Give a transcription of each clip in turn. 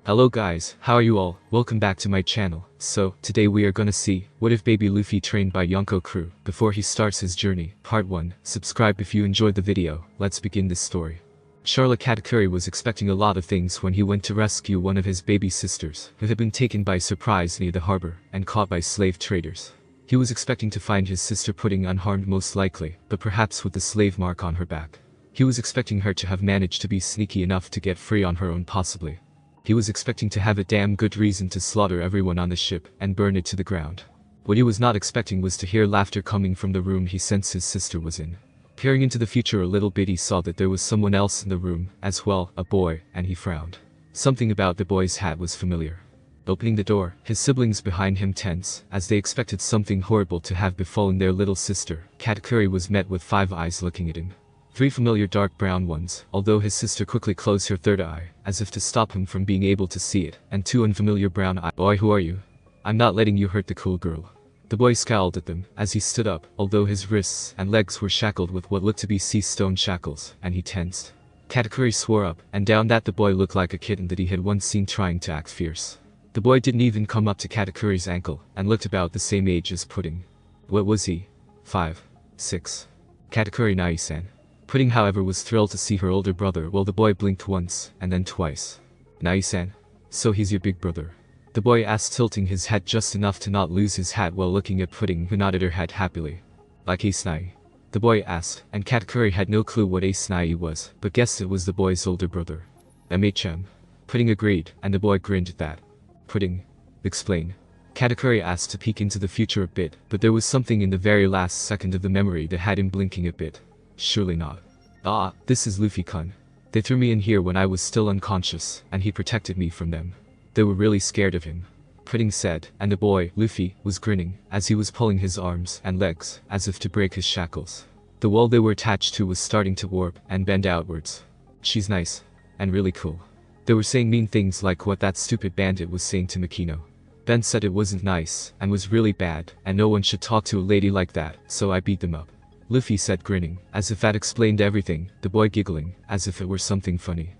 Hello guys, how are you all? Welcome back to my channel. So, today we are gonna see, what if baby Luffy trained by Yonko crew, before he starts his journey, part 1. Subscribe if you enjoyed the video, let's begin this story. Charlotte Katakuri was expecting a lot of things when he went to rescue one of his baby sisters, who had been taken by surprise near the harbor, and caught by slave traders. He was expecting to find his sister pudding unharmed most likely, but perhaps with the slave mark on her back. He was expecting her to have managed to be sneaky enough to get free on her own possibly. He was expecting to have a damn good reason to slaughter everyone on the ship and burn it to the ground. What he was not expecting was to hear laughter coming from the room he sensed his sister was in. Peering into the future a little bit, he saw that there was someone else in the room, as well, a boy, and he frowned. Something about the boy's hat was familiar. Opening the door, his siblings behind him tense, as they expected something horrible to have befallen their little sister. Katakuri was met with 5 eyes looking at him. 3 familiar dark brown ones, although his sister quickly closed her third eye, as if to stop him from being able to see it, and 2 unfamiliar brown eyes. Boy, who are you? I'm not letting you hurt the cool girl. The boy scowled at them, as he stood up, although his wrists and legs were shackled with what looked to be sea stone shackles, and he tensed. Katakuri swore up and down that the boy looked like a kitten that he had once seen trying to act fierce. The boy didn't even come up to Katakuri's ankle, and looked about the same age as Pudding. What was he? 5. 6. Katakuri Nai-san. Pudding, however, was thrilled to see her older brother, while the boy blinked once, and then twice. Nai-san? So he's your big brother? The boy asked, tilting his head just enough to not lose his hat while looking at Pudding, who nodded her head happily. Like Ace Nai? The boy asked, and Katakuri had no clue what Ace Nai was, but guessed it was the boy's older brother. MHM. Pudding agreed, and the boy grinned at that. Pudding. Explain. Katakuri asked to peek into the future a bit, but there was something in the very last second of the memory that had him blinking a bit. Surely not. Ah, this is Luffy-kun. They threw me in here when I was still unconscious, and he protected me from them. They were really scared of him. Pudding said, and the boy, Luffy, was grinning, as he was pulling his arms and legs, as if to break his shackles. The wall they were attached to was starting to warp and bend outwards. She's nice. And really cool. They were saying mean things like what that stupid bandit was saying to Makino. Ben said it wasn't nice, and was really bad, and no one should talk to a lady like that, so I beat them up. Luffy said, grinning, as if that explained everything, the boy giggling, as if it were something funny.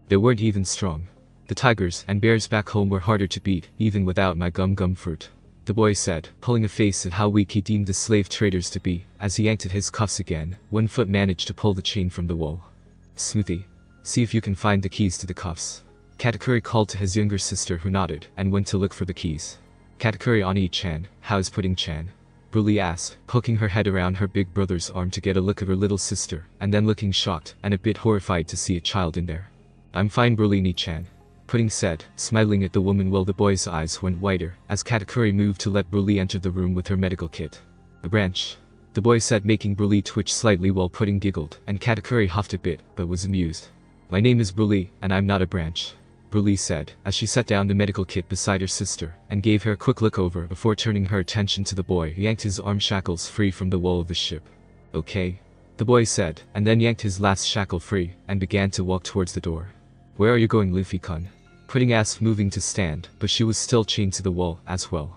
They weren't even strong. The tigers and bears back home were harder to beat, even without my gum fruit. The boy said, pulling a face at how weak he deemed the slave traders to be, as he yanked at his cuffs again. One foot managed to pull the chain from the wall. Smoothie. See if you can find the keys to the cuffs. Katakuri called to his younger sister, who nodded, and went to look for the keys. Katakuri Ani-chan, how's Pudding-chan? Broly asked, poking her head around her big brother's arm to get a look at her little sister, and then looking shocked and a bit horrified to see a child in there. I'm fine, Broly-ni-chan. Pudding said, smiling at the woman while the boy's eyes went wider, as Katakuri moved to let Broly enter the room with her medical kit. A branch. The boy said, making Broly twitch slightly while Pudding giggled, and Katakuri huffed a bit, but was amused. My name is Broly, and I'm not a branch. Broly said, as she set down the medical kit beside her sister, and gave her a quick look over before turning her attention to the boy, who yanked his arm shackles free from the wall of the ship. Okay. The boy said, and then yanked his last shackle free, and began to walk towards the door. Where are you going, Luffy-kun? Pudding asked, moving to stand, but she was still chained to the wall, as well.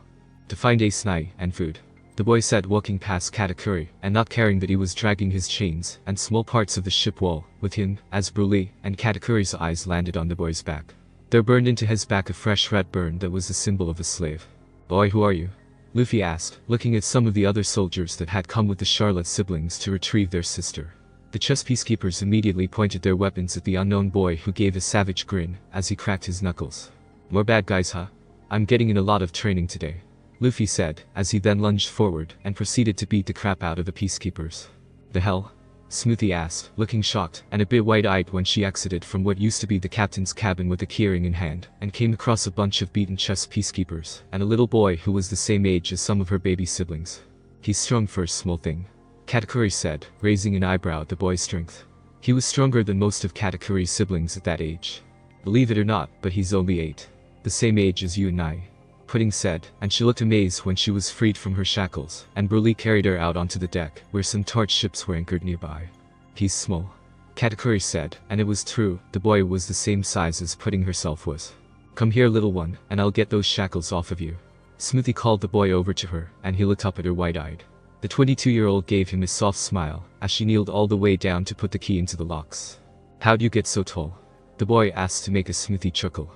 To find Ace Nai, and food. The boy said, walking past Katakuri, and not caring that he was dragging his chains, and small parts of the ship wall, with him, as Broly, and Katakuri's eyes landed on the boy's back. There burned into his back a fresh red burn that was the symbol of a slave. Boy, who are you? Luffy asked, looking at some of the other soldiers that had come with the Charlotte siblings to retrieve their sister. The chess peacekeepers immediately pointed their weapons at the unknown boy, who gave a savage grin, as he cracked his knuckles. More bad guys, huh? I'm getting in a lot of training today. Luffy said, as he then lunged forward, and proceeded to beat the crap out of the peacekeepers. The hell? Smoothie asked, looking shocked, and a bit wide-eyed when she exited from what used to be the captain's cabin with a keyring in hand, and came across a bunch of beaten chess peacekeepers, and a little boy who was the same age as some of her baby siblings. He's strong for a small thing. Katakuri said, raising an eyebrow at the boy's strength. He was stronger than most of Katakuri's siblings at that age. Believe it or not, but he's only 8. The same age as you and I. Pudding said, and she looked amazed when she was freed from her shackles, and Broly carried her out onto the deck, where some torch ships were anchored nearby. He's small. Katakuri said, and it was true, the boy was the same size as Pudding herself was. Come here, little one, and I'll get those shackles off of you. Smoothie called the boy over to her, and he looked up at her wide-eyed. The 22-year-old gave him a soft smile, as she kneeled all the way down to put the key into the locks. How'd you get so tall? The boy asked to make a Smoothie chuckle.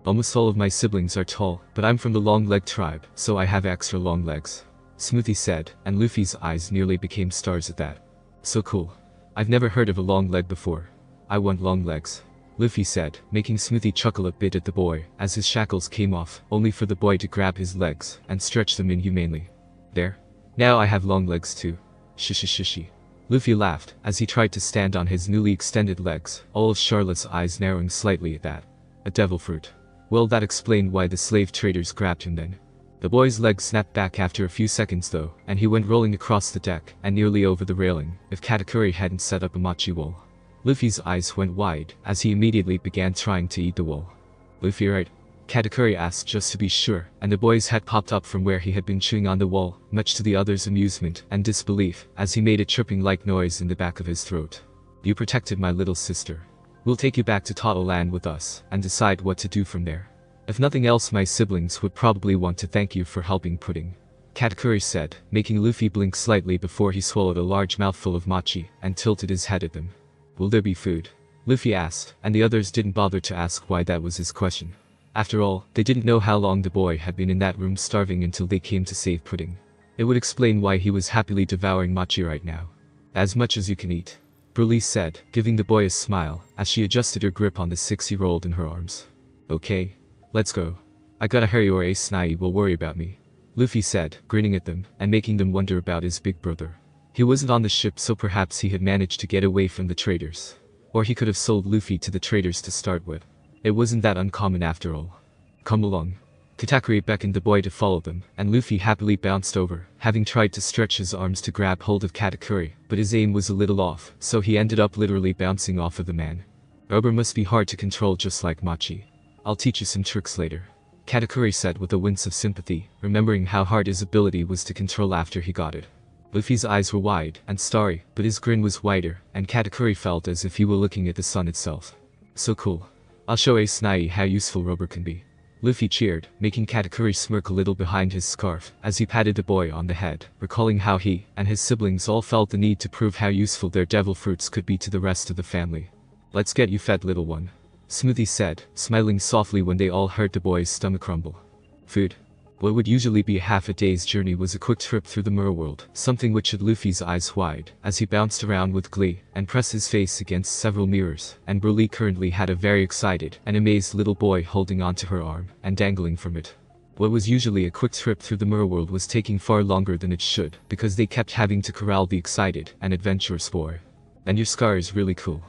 Almost all of my siblings are tall, but I'm from the long leg tribe, so I have extra long legs. Smoothie said, and Luffy's eyes nearly became stars at that. So cool. I've never heard of a long leg before. I want long legs. Luffy said, making Smoothie chuckle a bit at the boy, as his shackles came off, only for the boy to grab his legs and stretch them inhumanely. There. Now I have long legs too. Shishi. Luffy laughed, as he tried to stand on his newly extended legs, all of Charlotte's eyes narrowing slightly at that. A devil fruit. Well, that explained why the slave traders grabbed him then. The boy's legs snapped back after a few seconds though, and he went rolling across the deck, and nearly over the railing, if Katakuri hadn't set up a mochi wall. Luffy's eyes went wide, as he immediately began trying to eat the wall. Luffy right? Katakuri asked just to be sure, and the boy's head popped up from where he had been chewing on the wall, much to the other's amusement and disbelief, as he made a chirping-like noise in the back of his throat. You protected my little sister. We'll take you back to Toto Land with us, and decide what to do from there. If nothing else, my siblings would probably want to thank you for helping Pudding. Katakuri said, making Luffy blink slightly before he swallowed a large mouthful of mochi, and tilted his head at them. Will there be food? Luffy asked, and the others didn't bother to ask why that was his question. After all, they didn't know how long the boy had been in that room starving until they came to save Pudding. It would explain why he was happily devouring mochi right now. As much as you can eat. Broly said, giving the boy a smile, as she adjusted her grip on the six he rolled in her arms. Okay. Let's go. I gotta hurry or Ace Nai will worry about me. Luffy said, grinning at them, and making them wonder about his big brother. He wasn't on the ship, so perhaps he had managed to get away from the traders. Or he could have sold Luffy to the traders to start with. It wasn't that uncommon after all. Come along. Katakuri beckoned the boy to follow them, and Luffy happily bounced over, having tried to stretch his arms to grab hold of Katakuri, but his aim was a little off, so he ended up literally bouncing off of the man. Rubber must be hard to control just like mochi. I'll teach you some tricks later. Katakuri said with a wince of sympathy, remembering how hard his ability was to control after he got it. Luffy's eyes were wide and starry, but his grin was wider, and Katakuri felt as if he were looking at the sun itself. So cool. I'll show Ace Nai how useful rubber can be. Luffy cheered, making Katakuri smirk a little behind his scarf, as he patted the boy on the head, recalling how he and his siblings all felt the need to prove how useful their devil fruits could be to the rest of the family. Let's get you fed, little one. Smoothie said, smiling softly when they all heard the boy's stomach rumble. Food. What would usually be half a day's journey was a quick trip through the mirror world, something which had Luffy's eyes wide, as he bounced around with glee, and pressed his face against several mirrors, and Broly currently had a very excited and amazed little boy holding onto her arm, and dangling from it. What was usually a quick trip through the mirror world was taking far longer than it should, because they kept having to corral the excited and adventurous boy. And your scar is really cool.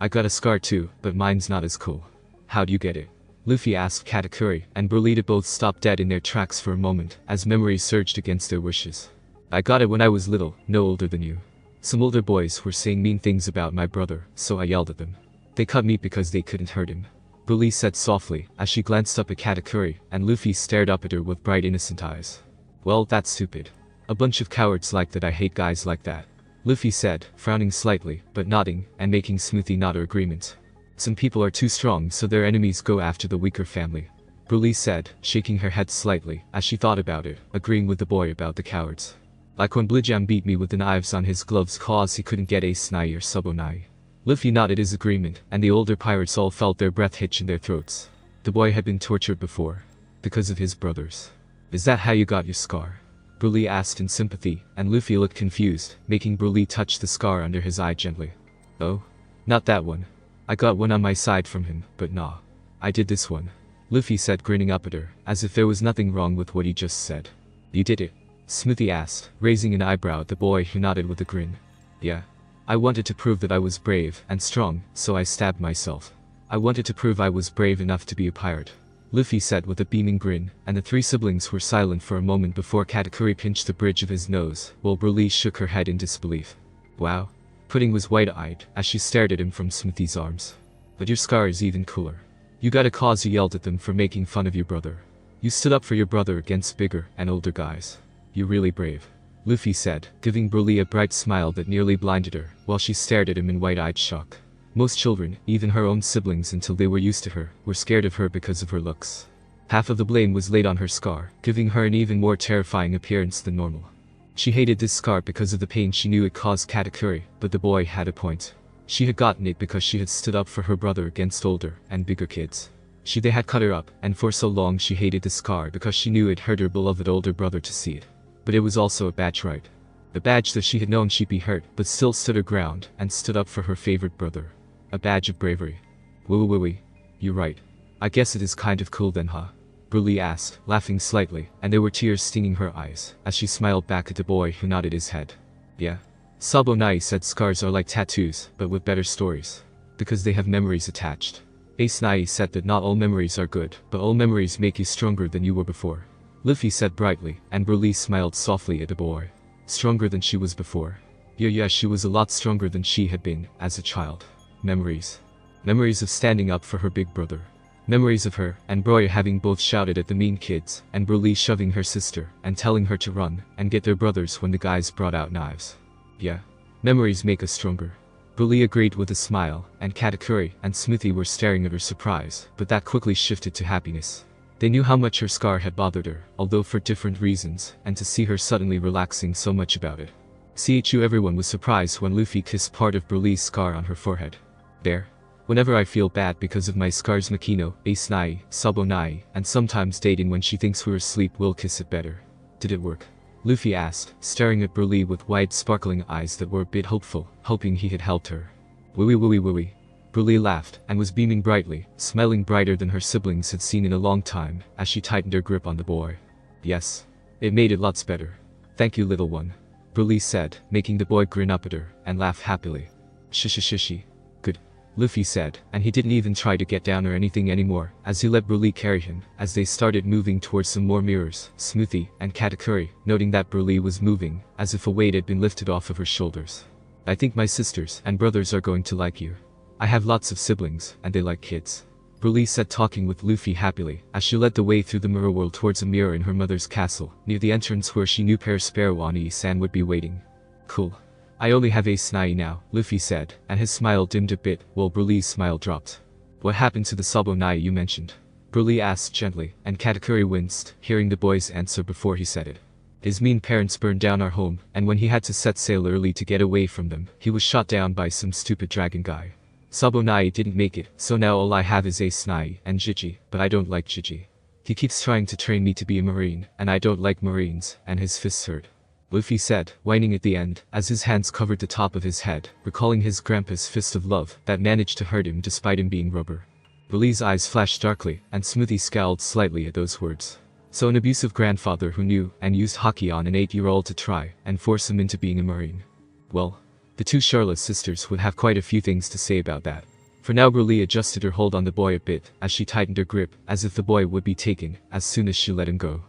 I got a scar too, but mine's not as cool. How'd you get it? Luffy asked Katakuri, and Broly both stopped dead in their tracks for a moment, as memories surged against their wishes. I got it when I was little, no older than you. Some older boys were saying mean things about my brother, so I yelled at them. They cut me because they couldn't hurt him. Broly said softly, as she glanced up at Katakuri, and Luffy stared up at her with bright innocent eyes. Well, that's stupid. A bunch of cowards like that. I hate guys like that. Luffy said, frowning slightly, but nodding, and making Smoothie nod her agreement. Some people are too strong, so their enemies go after the weaker family. Broly said, shaking her head slightly, as she thought about it, agreeing with the boy about the cowards. Like when Blijam beat me with the knives on his gloves cause he couldn't get Ace Nai or Subo Nai. Luffy nodded his agreement, and the older pirates all felt their breath hitch in their throats. The boy had been tortured before. Because of his brothers. Is that how you got your scar? Broly asked in sympathy, and Luffy looked confused, making Broly touch the scar under his eye gently. Oh? Not that one. I got one on my side from him, but nah. I did this one. Luffy said, grinning up at her, as if there was nothing wrong with what he just said. You did it? Smoothie asked, raising an eyebrow at the boy who nodded with a grin. Yeah. I wanted to prove that I was brave and strong, so I stabbed myself. I wanted to prove I was brave enough to be a pirate. Luffy said with a beaming grin, and the three siblings were silent for a moment before Katakuri pinched the bridge of his nose, while Broly shook her head in disbelief. Wow. Pudding was wide-eyed, as she stared at him from Smoothie's arms. But your scar is even cooler. You got a cause. You yelled at them for making fun of your brother. You stood up for your brother against bigger and older guys. You're really brave. Luffy said, giving Broly a bright smile that nearly blinded her, while she stared at him in wide-eyed shock. Most children, even her own siblings until they were used to her, were scared of her because of her looks. Half of the blame was laid on her scar, giving her an even more terrifying appearance than normal. She hated this scar because of the pain she knew it caused Katakuri, but the boy had a point. She had gotten it because she had stood up for her brother against older and bigger kids. They had cut her up, and for so long she hated the scar because she knew it hurt her beloved older brother to see it. But it was also a badge, right? A badge that she had known she'd be hurt, but still stood her ground, and stood up for her favorite brother. A badge of bravery. Wee. You're right. I guess it is kind of cool then, huh? Broly asked, laughing slightly, and there were tears stinging her eyes, as she smiled back at the boy who nodded his head. Yeah. Sabo Nai said scars are like tattoos, but with better stories. Because they have memories attached. Ace Nai said that not all memories are good, but all memories make you stronger than you were before. Luffy said brightly, and Broly smiled softly at the boy. Stronger than she was before. Yeah, she was a lot stronger than she had been, as a child. Memories. Memories of standing up for her big brother. Memories of her and Broly having both shouted at the mean kids, and Broly shoving her sister, and telling her to run, and get their brothers when the guys brought out knives. Yeah. Memories make us stronger. Broly agreed with a smile, and Katakuri and Smithy were staring at her surprise, but that quickly shifted to happiness. They knew how much her scar had bothered her, although for different reasons, and to see her suddenly relaxing so much about it. Chu everyone was surprised when Luffy kissed part of Broly's scar on her forehead. There. Whenever I feel bad because of my scars, Makino, Ace Nai, Sabo Nai, and sometimes dating when she thinks we're asleep will kiss it better. Did it work? Luffy asked, staring at Broly with wide sparkling eyes that were a bit hopeful, hoping he had helped her. Wee. Broly laughed, and was beaming brightly, smiling brighter than her siblings had seen in a long time, as she tightened her grip on the boy. Yes. It made it lots better. Thank you, little one. Broly said, making the boy grin up at her, and laugh happily. Shishi. Good. Luffy said, and he didn't even try to get down or anything anymore, as he let Broly carry him, as they started moving towards some more mirrors, Smithy, and Katakuri, noting that Broly was moving, as if a weight had been lifted off of her shoulders. I think my sisters and brothers are going to like you. I have lots of siblings, and they like kids. Broly said, talking with Luffy happily, as she led the way through the mirror world towards a mirror in her mother's castle, near the entrance where she knew Perospero Oni-san would be waiting. Cool. I only have Ace Nai now, Luffy said, and his smile dimmed a bit, while Broly's smile dropped. What happened to the Sabo Nai you mentioned? Broly asked gently, and Katakuri winced, hearing the boy's answer before he said it. His mean parents burned down our home, and when he had to set sail early to get away from them, he was shot down by some stupid dragon guy. Sabo Nai didn't make it, so now all I have is Ace Nai and Jiji, but I don't like Jiji. He keeps trying to train me to be a marine, and I don't like marines, and his fists hurt. Luffy said, whining at the end, as his hands covered the top of his head, recalling his grandpa's fist of love that managed to hurt him despite him being rubber. Broly's eyes flashed darkly, and Smithy scowled slightly at those words. So an abusive grandfather who knew and used hockey on an 8-year-old to try and force him into being a marine. Well, the two Charlotte sisters would have quite a few things to say about that. For now, Broly adjusted her hold on the boy a bit as she tightened her grip, as if the boy would be taken as soon as she let him go.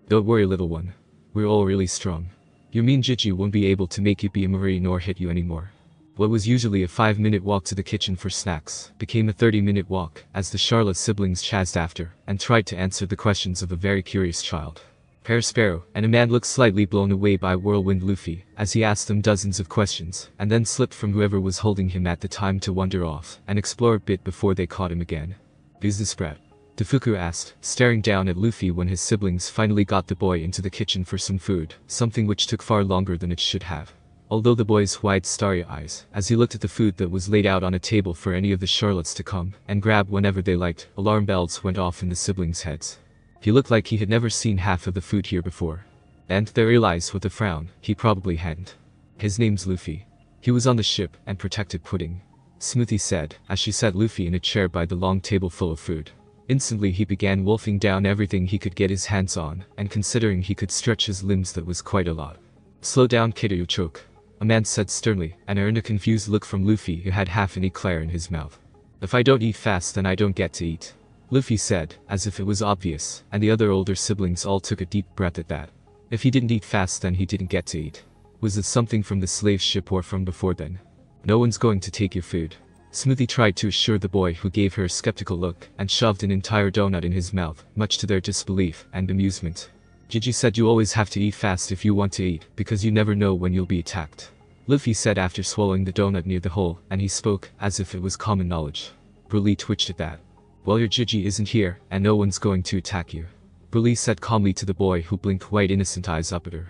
Don't worry, little one. We're all really strong. Your mean Jiji won't be able to make you be a marine or hit you anymore. What was usually a 5-minute walk to the kitchen for snacks became a 30-minute walk as the Charlotte siblings chased after and tried to answer the questions of a very curious child. Perospero and a man looked slightly blown away by whirlwind Luffy as he asked them dozens of questions and then slipped from whoever was holding him at the time to wander off and explore a bit before they caught him again. Who's this brat? Tefuku asked, staring down at Luffy when his siblings finally got the boy into the kitchen for some food, something which took far longer than it should have. Although the boy's wide starry eyes, as he looked at the food that was laid out on a table for any of the Charlottes to come and grab whenever they liked, alarm bells went off in the siblings' heads. He looked like he had never seen half of the food here before. And they realized with a frown, he probably hadn't. His name's Luffy. He was on the ship and protected Pudding. Smoothie said, as she sat Luffy in a chair by the long table full of food. Instantly he began wolfing down everything he could get his hands on, and considering he could stretch his limbs that was quite a lot. Slow down, kiddo, you choke. A man said sternly, and earned a confused look from Luffy who had half an eclair in his mouth. If I don't eat fast then I don't get to eat. Luffy said, as if it was obvious, and the other older siblings all took a deep breath at that. If he didn't eat fast then he didn't get to eat. Was it something from the slave ship or from before then? No one's going to take your food. Smoothie tried to assure the boy who gave her a skeptical look and shoved an entire donut in his mouth, much to their disbelief and amusement. Gigi said you always have to eat fast if you want to eat, because you never know when you'll be attacked. Luffy said after swallowing the donut near the hole, and he spoke as if it was common knowledge. Broly twitched at that. Well, your Gigi isn't here, and no one's going to attack you. Broly said calmly to the boy who blinked white innocent eyes up at her.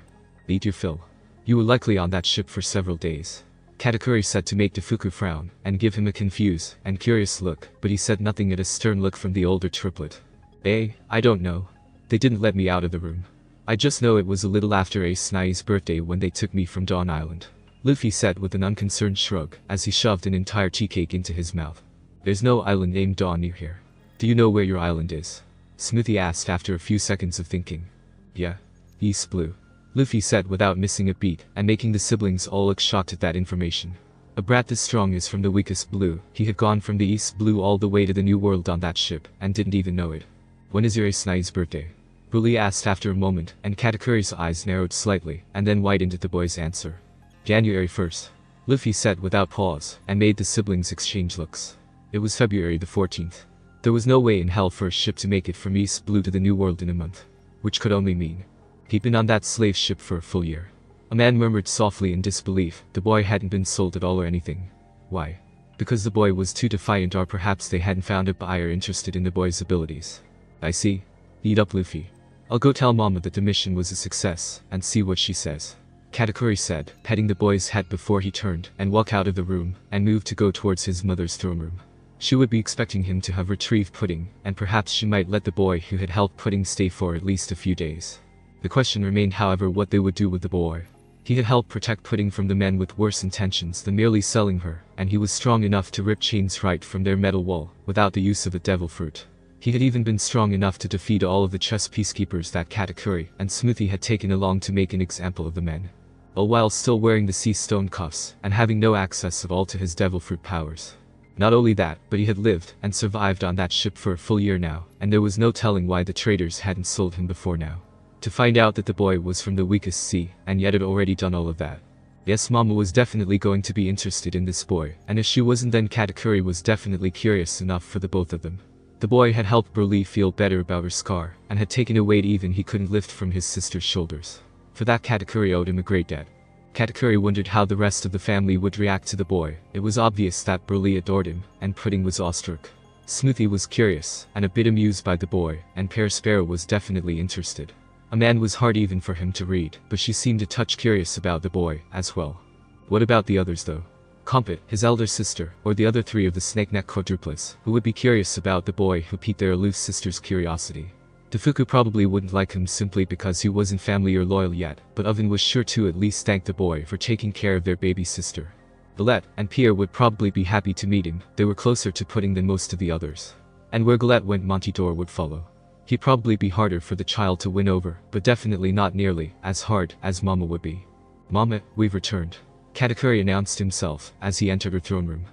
Eat your fill. You were likely on that ship for several days. Katakuri said to make Defuku frown, and give him a confused and curious look, but he said nothing at a stern look from the older triplet. I don't know. They didn't let me out of the room. I just know it was a little after Ace Nai's birthday when they took me from Dawn Island. Luffy said with an unconcerned shrug, as he shoved an entire tea cake into his mouth. There's no island named Dawn near here. Do you know where your island is? Smithy asked after a few seconds of thinking. Yeah. East Blue. Luffy said without missing a beat, and making the siblings all look shocked at that information. A brat this strong is from the weakest blue. He had gone from the East Blue all the way to the New World on that ship, and didn't even know it. When is your Ace Nai's birthday? Broly asked after a moment, and Katakuri's eyes narrowed slightly, and then widened at the boy's answer. January 1st. Luffy said without pause, and made the siblings exchange looks. It was February the 14th. There was no way in hell for a ship to make it from East Blue to the New World in a month. Which could only mean he'd been on that slave ship for a full year. A man murmured softly in disbelief. The boy hadn't been sold at all or anything. Why? Because the boy was too defiant, or perhaps they hadn't found a buyer interested in the boy's abilities. I see. Eat up, Luffy. I'll go tell Mama that the mission was a success, and see what she says. Katakuri said, petting the boy's head before he turned and walked out of the room, and moved to go towards his mother's throne room. She would be expecting him to have retrieved Pudding, and perhaps she might let the boy who had helped Pudding stay for at least a few days. The question remained, however, what they would do with the boy. He had helped protect Pudding from the men with worse intentions than merely selling her, and he was strong enough to rip chains right from their metal wall, without the use of a devil fruit. He had even been strong enough to defeat all of the chess peacekeepers that Katakuri and Smoothie had taken along to make an example of the men. All while still wearing the sea stone cuffs, and having no access at all to his devil fruit powers. Not only that, but he had lived and survived on that ship for a full year now, and there was no telling why the traders hadn't sold him before now. To find out that the boy was from the weakest sea, and yet had already done all of that. Yes, Mama was definitely going to be interested in this boy, and if she wasn't, then Katakuri was definitely curious enough for the both of them. The boy had helped Broly feel better about her scar, and had taken a weight even he couldn't lift from his sister's shoulders. For that, Katakuri owed him a great debt. Katakuri wondered how the rest of the family would react to the boy. It was obvious that Broly adored him, and Pudding was awestruck. Smoothie was curious, and a bit amused by the boy, and Pear Sparrow was definitely interested. A man was hard even for him to read, but she seemed a touch curious about the boy, as well. What about the others though? Compet, his elder sister, or the other three of the Snake Neck quadruplets, who would be curious about the boy who piqued their aloof sister's curiosity. Defuku probably wouldn't like him simply because he wasn't family or loyal yet, but Oven was sure to at least thank the boy for taking care of their baby sister. Galette and Pierre would probably be happy to meet him. They were closer to Pudding than most of the others. And where Galette went, Montidor would follow. He'd probably be harder for the child to win over, but definitely not nearly as hard as Mama would be. Mama, we've returned. Katakuri announced himself as he entered her throne room.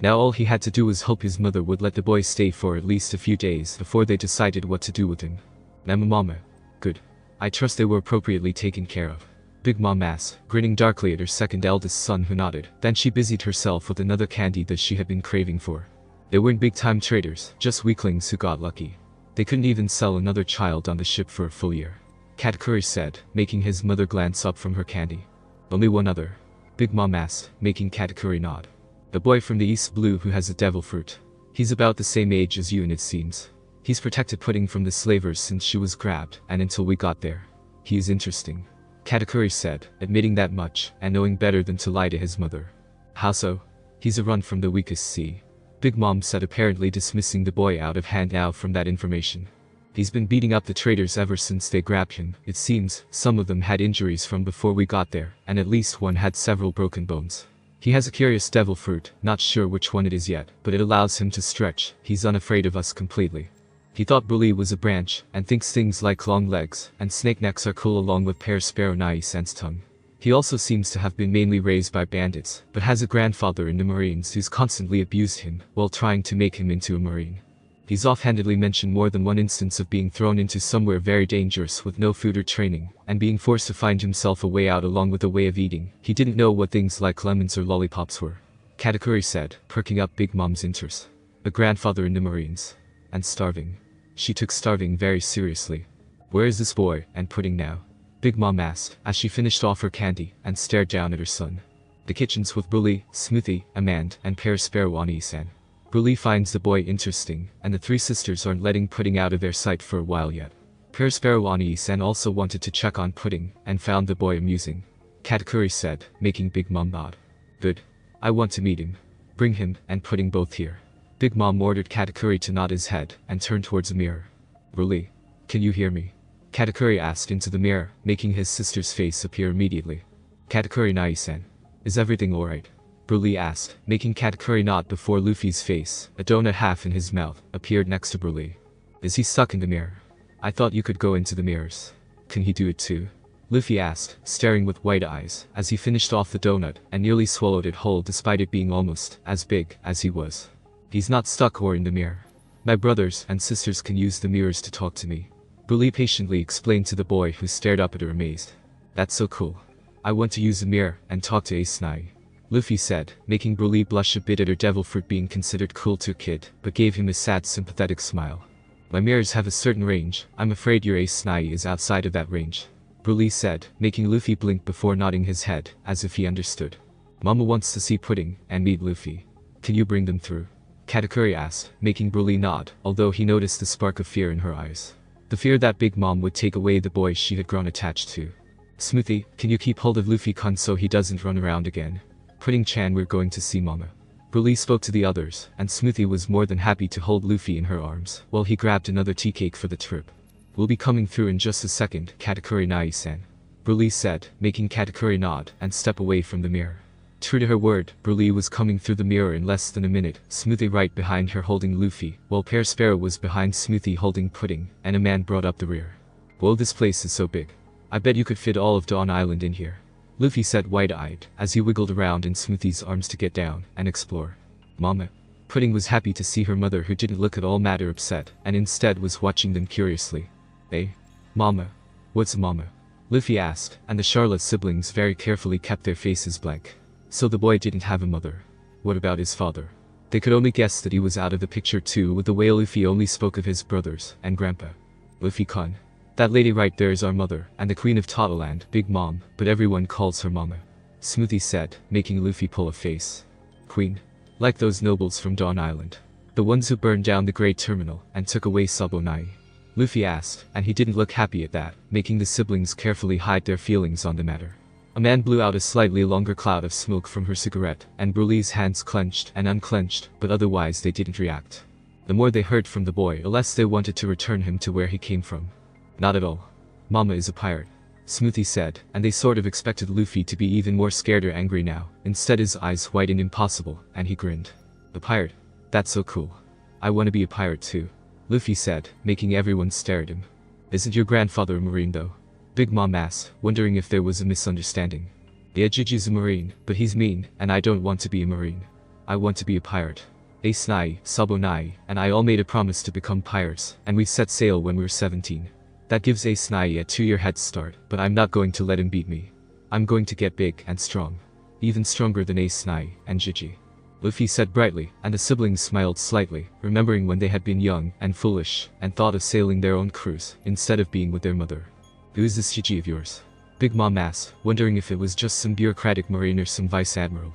Now all he had to do was hope his mother would let the boy stay for at least a few days before they decided what to do with him. Mama. Good. I trust they were appropriately taken care of. Big Mom asked, grinning darkly at her second eldest son, who nodded. Then she busied herself with another candy that she had been craving for. They weren't big-time traders, just weaklings who got lucky. They couldn't even sell another child on the ship for a full year. Katakuri said, making his mother glance up from her candy. Only one other. Big Mom asked, making Katakuri nod. The boy from the East Blue who has a devil fruit. He's about the same age as you, and it seems he's protected Pudding from the slavers since she was grabbed, and until we got there. He is interesting. Katakuri said, admitting that much, and knowing better than to lie to his mother. How so? He's a run from the weakest sea. Big Mom said, apparently dismissing the boy out of hand now from that information. He's been beating up the traders ever since they grabbed him. It seems some of them had injuries from before we got there, and at least one had several broken bones. He has a curious devil fruit, not sure which one it is yet, but it allows him to stretch. He's unafraid of us completely. He thought Broly was a branch, and thinks things like long legs and snake necks are cool, along with Pear Sparrow Nai-san's tongue. He also seems to have been mainly raised by bandits, but has a grandfather in the Marines who's constantly abused him while trying to make him into a Marine. He's offhandedly mentioned more than one instance of being thrown into somewhere very dangerous with no food or training, and being forced to find himself a way out along with a way of eating. He didn't know what things like lemons or lollipops were. Katakuri said, perking up Big Mom's interest. A grandfather in the Marines. And starving. She took starving very seriously. Where is this boy and Pudding now? Big Mom asked, as she finished off her candy and stared down at her son. The kitchen's with Broly, Smoothie, Amand, and Pear Sparrow Oni-san. Broly finds the boy interesting, and the three sisters aren't letting Pudding out of their sight for a while yet. Pear Sparrow Oni-san also wanted to check on Pudding, and found the boy amusing. Katakuri said, making Big Mom nod. Good. I want to meet him. Bring him, and putting both here. Big Mom ordered Katakuri to nod his head and turn towards a mirror. Broly, can you hear me? Katakuri asked into the mirror, making his sister's face appear immediately. Katakuri Nai-san, is everything alright? Broly asked, making Katakuri nod before Luffy's face, a donut half in his mouth, appeared next to Broly. Is he stuck in the mirror? I thought you could go into the mirrors. Can he do it too? Luffy asked, staring with wide eyes, as he finished off the donut and nearly swallowed it whole despite it being almost as big as he was. He's not stuck or in the mirror. My brothers and sisters can use the mirrors to talk to me. Broly patiently explained to the boy who stared up at her amazed. That's so cool. I want to use the mirror and talk to Ace Nai. Luffy said, making Broly blush a bit at her devil fruit being considered cool to a kid, but gave him a sad sympathetic smile. My mirrors have a certain range, I'm afraid your Ace Nai is outside of that range. Broly said, making Luffy blink before nodding his head, as if he understood. Mama wants to see Pudding and meet Luffy. Can you bring them through? Katakuri asked, making Broly nod, although he noticed the spark of fear in her eyes. The fear that Big Mom would take away the boy she had grown attached to. Smoothie, can you keep hold of Luffy-kun so he doesn't run around again? Pudding-chan, we're going to see Mama. Broly spoke to the others, and Smoothie was more than happy to hold Luffy in her arms, while he grabbed another tea cake for the trip. We'll be coming through in just a second, Katakuri Nai-san. Broly said, making Katakuri nod and step away from the mirror. True to her word, Broly was coming through the mirror in less than a minute, Smoothie right behind her holding Luffy, while Pear Sparrow was behind Smoothie holding Pudding, and a man brought up the rear. Whoa, this place is so big. I bet you could fit all of Dawn Island in here. Luffy said wide-eyed, as he wiggled around in Smoothie's arms to get down and explore. Mama. Pudding was happy to see her mother who didn't look at all matter upset, and instead was watching them curiously. Eh? Mama. What's Mama? Luffy asked, and the Charlotte siblings very carefully kept their faces blank. So the boy didn't have a mother. What about his father? They could only guess that he was out of the picture too, with the way Luffy only spoke of his brothers and grandpa. Luffy-kun. That lady right there is our mother, and the queen of Totoland, Big Mom, but everyone calls her Mama. Smoothie said, making Luffy pull a face. Queen? Like those nobles from Dawn Island. The ones who burned down the Great Terminal and took away Sabonai. Luffy asked, and he didn't look happy at that, making the siblings carefully hide their feelings on the matter. A man blew out a slightly longer cloud of smoke from her cigarette, and Broly's hands clenched and unclenched, but otherwise they didn't react. The more they heard from the boy, the less they wanted to return him to where he came from. Not at all. Mama is a pirate. Smoothie said, and they sort of expected Luffy to be even more scared or angry now. Instead his eyes widened impossible, and he grinned. A pirate? That's so cool. I want to be a pirate too. Luffy said, making everyone stare at him. Isn't your grandfather a marine though? Big Mom asked, wondering if there was a misunderstanding. Yeah, Jiji's a marine, but he's mean, and I don't want to be a marine. I want to be a pirate. Ace Nai, Sabo Nai, and I all made a promise to become pirates, and we set sail when we were 17. That gives Ace Nai a 2-year head start, but I'm not going to let him beat me. I'm going to get big and strong. Even stronger than Ace Nai and Jiji. Luffy said brightly, and the siblings smiled slightly, remembering when they had been young and foolish, and thought of sailing their own cruise, instead of being with their mother. Who is this Jiji of yours? Big Mom asked, wondering if it was just some bureaucratic marine or some vice admiral.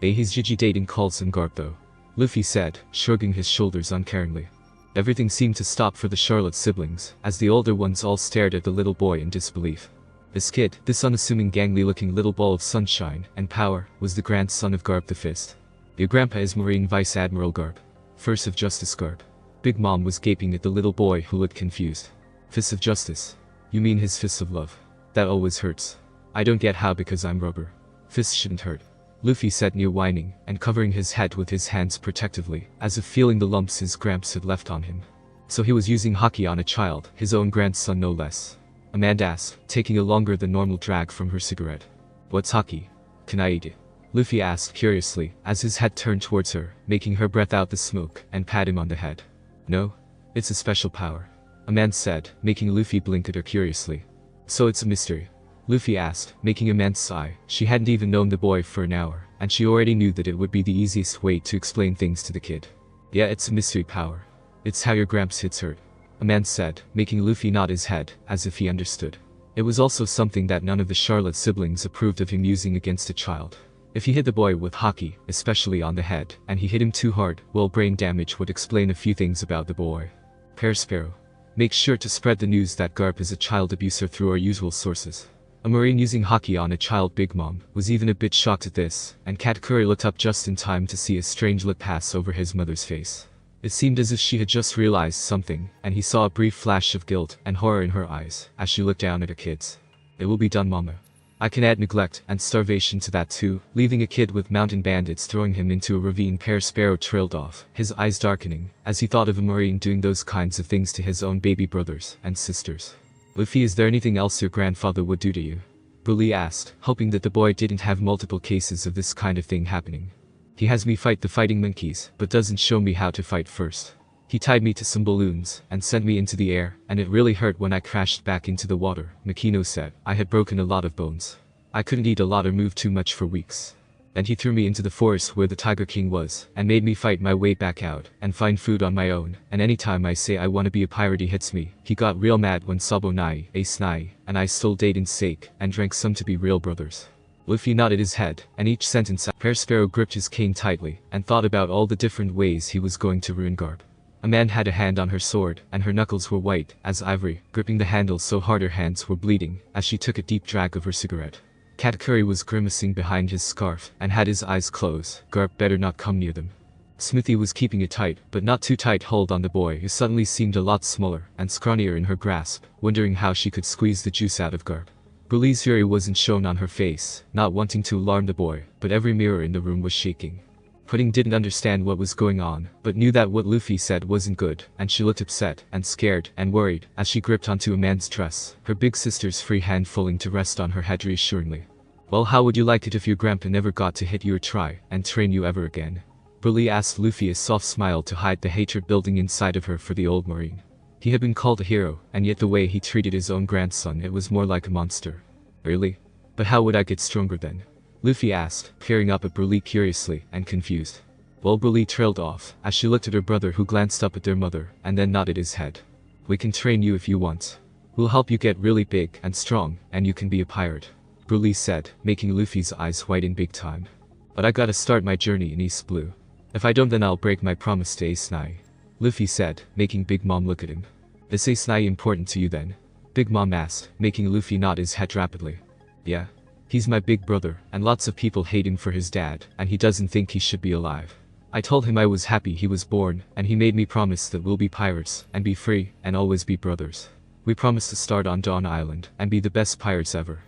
He's Jiji dating Coulson Garp though. Luffy said, shrugging his shoulders uncaringly. Everything seemed to stop for the Charlotte siblings, as the older ones all stared at the little boy in disbelief. This kid, this unassuming gangly-looking little ball of sunshine and power, was the grandson of Garp the Fist. Your grandpa is Marine Vice Admiral Garp. First of Justice Garp. Big Mom was gaping at the little boy who looked confused. Fist of Justice? You mean his fists of love? That always hurts. I don't get how because I'm rubber. Fists shouldn't hurt. Luffy said near whining, and covering his head with his hands protectively, as if feeling the lumps his gramps had left on him. So he was using hockey on a child, his own grandson no less. Amanda asked, taking a longer than normal drag from her cigarette. What's hockey? Can I eat it? Luffy asked curiously, as his head turned towards her, making her breath out the smoke, and pat him on the head. No? It's a special power. Amanda said, making Luffy blink at her curiously. So it's a mystery? Luffy asked, making Amanda sigh. She hadn't even known the boy for an hour, and she already knew that it would be the easiest way to explain things to the kid. Yeah, it's a mystery power. It's how your gramps hits hurt. Amanda said, making Luffy nod his head, as if he understood. It was also something that none of the Charlotte siblings approved of him using against a child. If he hit the boy with hockey, especially on the head, and he hit him too hard, well, brain damage would explain a few things about the boy. Pear Sparrow. Make sure to spread the news that Garp is a child abuser through our usual sources. A Marine using hockey on a child. Big Mom was even a bit shocked at this, and Katakuri looked up just in time to see a strange look pass over his mother's face. It seemed as if she had just realized something, and he saw a brief flash of guilt and horror in her eyes as she looked down at her kids. It will be done, Mama. I can add neglect and starvation to that too, leaving a kid with mountain bandits throwing him into a ravine. Pear Sparrow trailed off, his eyes darkening, as he thought of a Marine doing those kinds of things to his own baby brothers and sisters. Luffy, is there anything else your grandfather would do to you? Broly asked, hoping that the boy didn't have multiple cases of this kind of thing happening. He has me fight the fighting monkeys, but doesn't show me how to fight first. He tied me to some balloons and sent me into the air, and it really hurt when I crashed back into the water, Makino said. I had broken a lot of bones. I couldn't eat a lot or move too much for weeks. Then he threw me into the forest where the Tiger King was, and made me fight my way back out, and find food on my own, and anytime I say I want to be a pirate he hits me. He got real mad when Sabo Nai, Ace Nai, and I stole Dayton's sake, and drank some to be real brothers. Luffy nodded his head, and each sentence Pear Sparrow gripped his cane tightly, and thought about all the different ways he was going to ruin Garp. A man had a hand on her sword, and her knuckles were white as ivory, gripping the handle so hard her hands were bleeding, as she took a deep drag of her cigarette. Katakuri was grimacing behind his scarf, and had his eyes closed. Garp better not come near them. Smithy was keeping a tight, but not too tight hold on the boy, who suddenly seemed a lot smaller and scrawnier in her grasp, wondering how she could squeeze the juice out of Garp. Broly's fury wasn't shown on her face, not wanting to alarm the boy, but every mirror in the room was shaking. Pudding didn't understand what was going on, but knew that what Luffy said wasn't good, and she looked upset, and scared, and worried, as she gripped onto a man's dress, her big sister's free hand falling to rest on her head reassuringly. Well, how would you like it if your grandpa never got to hit you or try and train you ever again? Broly asked Luffy, a soft smile to hide the hatred building inside of her for the old Marine. He had been called a hero, and yet the way he treated his own grandson, it was more like a monster. Really? But how would I get stronger then? Luffy asked, peering up at Broly curiously and confused. Well, Broly trailed off, as she looked at her brother, who glanced up at their mother, and then nodded his head. We can train you if you want. We'll help you get really big and strong, and you can be a pirate, Broly said, making Luffy's eyes whiten big time. But I gotta start my journey in East Blue. If I don't, then I'll break my promise to Ace Nai, Luffy said, making Big Mom look at him. Is Ace Nai important to you then? Big Mom asked, making Luffy nod his head rapidly. Yeah. He's my big brother, and lots of people hate him for his dad, and he doesn't think he should be alive. I told him I was happy he was born, and he made me promise that we'll be pirates, and be free, and always be brothers. We promised to start on Dawn Island, and be the best pirates ever.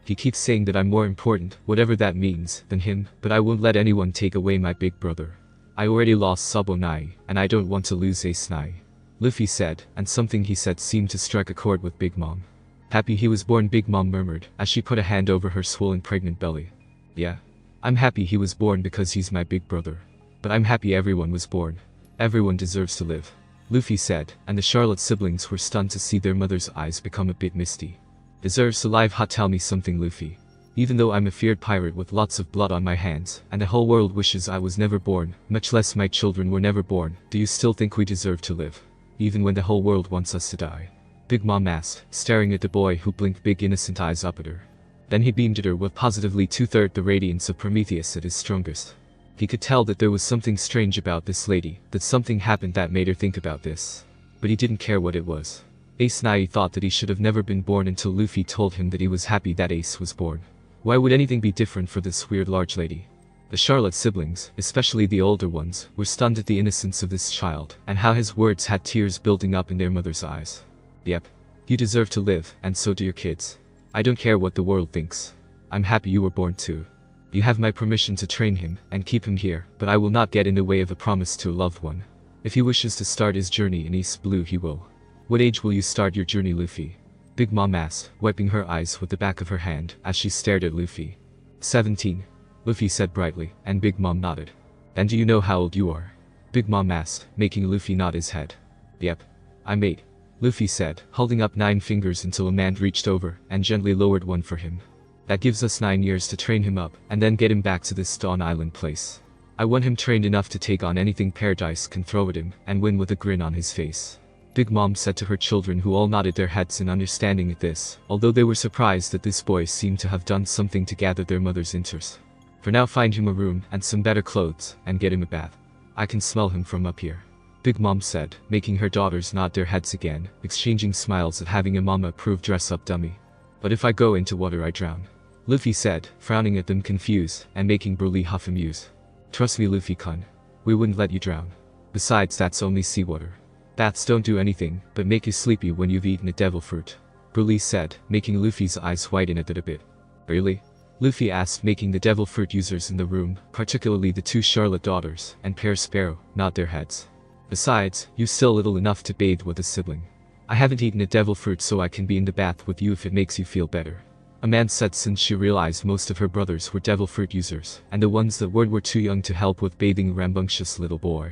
He keeps saying that I'm more important, whatever that means, than him, but I won't let anyone take away my big brother. I already lost Sabo Nai, and I don't want to lose Ace Nai, Luffy said, and something he said seemed to strike a chord with Big Mom. Happy he was born, Big Mom murmured, as she put a hand over her swollen pregnant belly. Yeah. I'm happy he was born because he's my big brother. But I'm happy everyone was born. Everyone deserves to live, Luffy said, and the Charlotte siblings were stunned to see their mother's eyes become a bit misty. Deserves to live? Ha, tell me something, Luffy. Even though I'm a feared pirate with lots of blood on my hands, and the whole world wishes I was never born, much less my children were never born, do you still think we deserve to live? Even when the whole world wants us to die? Big Mom asked, staring at the boy, who blinked big innocent eyes up at her. Then he beamed at her with positively 2/3 the radiance of Prometheus at his strongest. He could tell that there was something strange about this lady, that something happened that made her think about this. But he didn't care what it was. Ace Nai thought that he should have never been born until Luffy told him that he was happy that Ace was born. Why would anything be different for this weird large lady? The Charlotte siblings, especially the older ones, were stunned at the innocence of this child, and how his words had tears building up in their mother's eyes. Yep. You deserve to live, and so do your kids. I don't care what the world thinks. I'm happy you were born too. You have my permission to train him, and keep him here, but I will not get in the way of a promise to a loved one. If he wishes to start his journey in East Blue, he will. What age will you start your journey, Luffy? Big Mom asked, wiping her eyes with the back of her hand, as she stared at Luffy. 17. Luffy said brightly, and Big Mom nodded. And do you know how old you are? Big Mom asked, making Luffy nod his head. Yep. I'm 8. Luffy said, holding up 9 fingers until a man reached over and gently lowered one for him. That gives us 9 years to train him up, and then get him back to this Dawn Island place. I want him trained enough to take on anything Paradise can throw at him, and win with a grin on his face. Big Mom said to her children, who all nodded their heads in understanding at this, although they were surprised that this boy seemed to have done something to gather their mother's interest. For now, find him a room and some better clothes, and get him a bath. I can smell him from up here, Big Mom said, making her daughters nod their heads again, exchanging smiles at having a mama-approved dress-up dummy. But if I go into water I drown. Luffy said, frowning at them confused, and making Broly huff and muse. Trust me Luffy-kun. We wouldn't let you drown. Besides that's only seawater. Baths don't do anything, but make you sleepy when you've eaten a devil fruit. Broly said, making Luffy's eyes widen at it a bit. Really? Luffy asked, making the devil fruit users in the room, particularly the two Charlotte daughters, and Pear Sparrow, nod their heads. Besides, you still little enough to bathe with a sibling. I haven't eaten a devil fruit so I can be in the bath with you if it makes you feel better. Amanda said since she realized most of her brothers were devil fruit users, and the ones that weren't were too young to help with bathing a rambunctious little boy.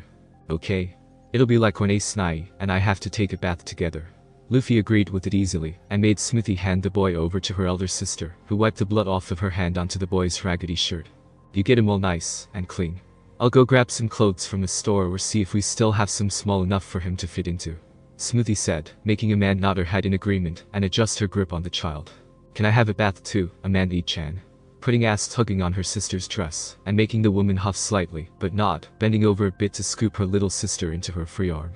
Okay. It'll be like when Ace Nai and I have to take a bath together. Luffy agreed with it easily, and made Smithy hand the boy over to her elder sister, who wiped the blood off of her hand onto the boy's raggedy shirt. You get him all nice and clean. I'll go grab some clothes from the store or see if we still have some small enough for him to fit into. Smoothie said, making Amanda nod her head in agreement and adjust her grip on the child. Can I have a bath too, Amanda-chan? Putting ass tugging on her sister's dress, and making the woman huff slightly, but nod, bending over a bit to scoop her little sister into her free arm.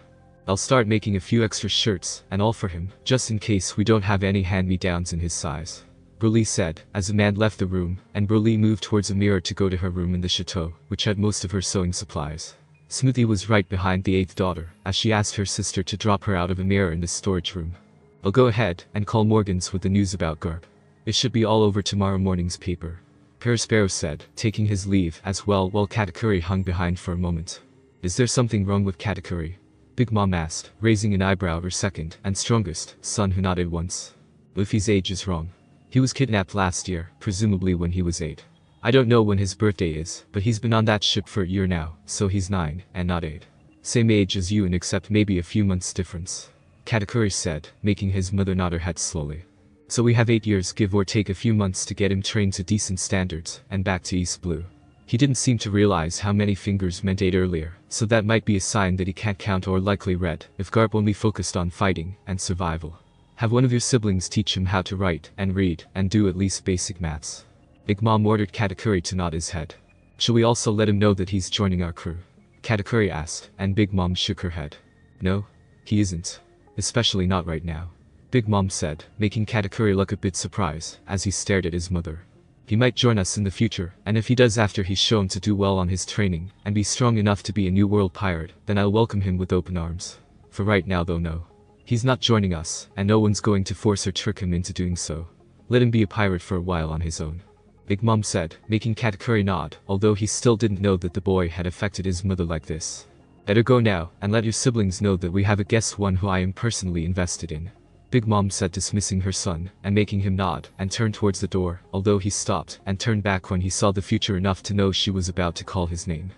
I'll start making a few extra shirts, and all for him, just in case we don't have any hand-me-downs in his size. Broly said, as Amanda left the room, and Broly moved towards a mirror to go to her room in the chateau, which had most of her sewing supplies. Smoothie was right behind the eighth daughter, as she asked her sister to drop her out of a mirror in the storage room. I'll go ahead and call Morgans with the news about Garp. It should be all over tomorrow morning's paper. Pear Sparrow said, taking his leave as well while Katakuri hung behind for a moment. Is there something wrong with Katakuri? Big Mom asked, raising an eyebrow at her second and strongest son who nodded once. Luffy's age is wrong. He was kidnapped last year, presumably when he was 8. I don't know when his birthday is, but he's been on that ship for a year now, so he's 9, and not 8. Same age as you and except maybe a few months difference. Katakuri said, making his mother nod her head slowly. So we have 8 years give or take a few months to get him trained to decent standards, and back to East Blue. He didn't seem to realize how many fingers meant 8 earlier, so that might be a sign that he can't count or likely read, if Garp only focused on fighting and survival. Have one of your siblings teach him how to write and read and do at least basic maths. Big Mom ordered Katakuri to nod his head. Shall we also let him know that he's joining our crew? Katakuri asked, and Big Mom shook her head. No, he isn't. Especially not right now. Big Mom said, making Katakuri look a bit surprised, as he stared at his mother. He might join us in the future, and if he does after he's shown to do well on his training, and be strong enough to be a New World pirate, then I'll welcome him with open arms. For right now though no. He's not joining us, and no one's going to force or trick him into doing so. Let him be a pirate for a while on his own. Big Mom said, making Katakuri nod, although he still didn't know that the boy had affected his mother like this. Better go now, and let your siblings know that we have a guest one who I am personally invested in. Big Mom said, dismissing her son, and making him nod, and turn towards the door, although he stopped, and turned back when he saw the future enough to know she was about to call his name.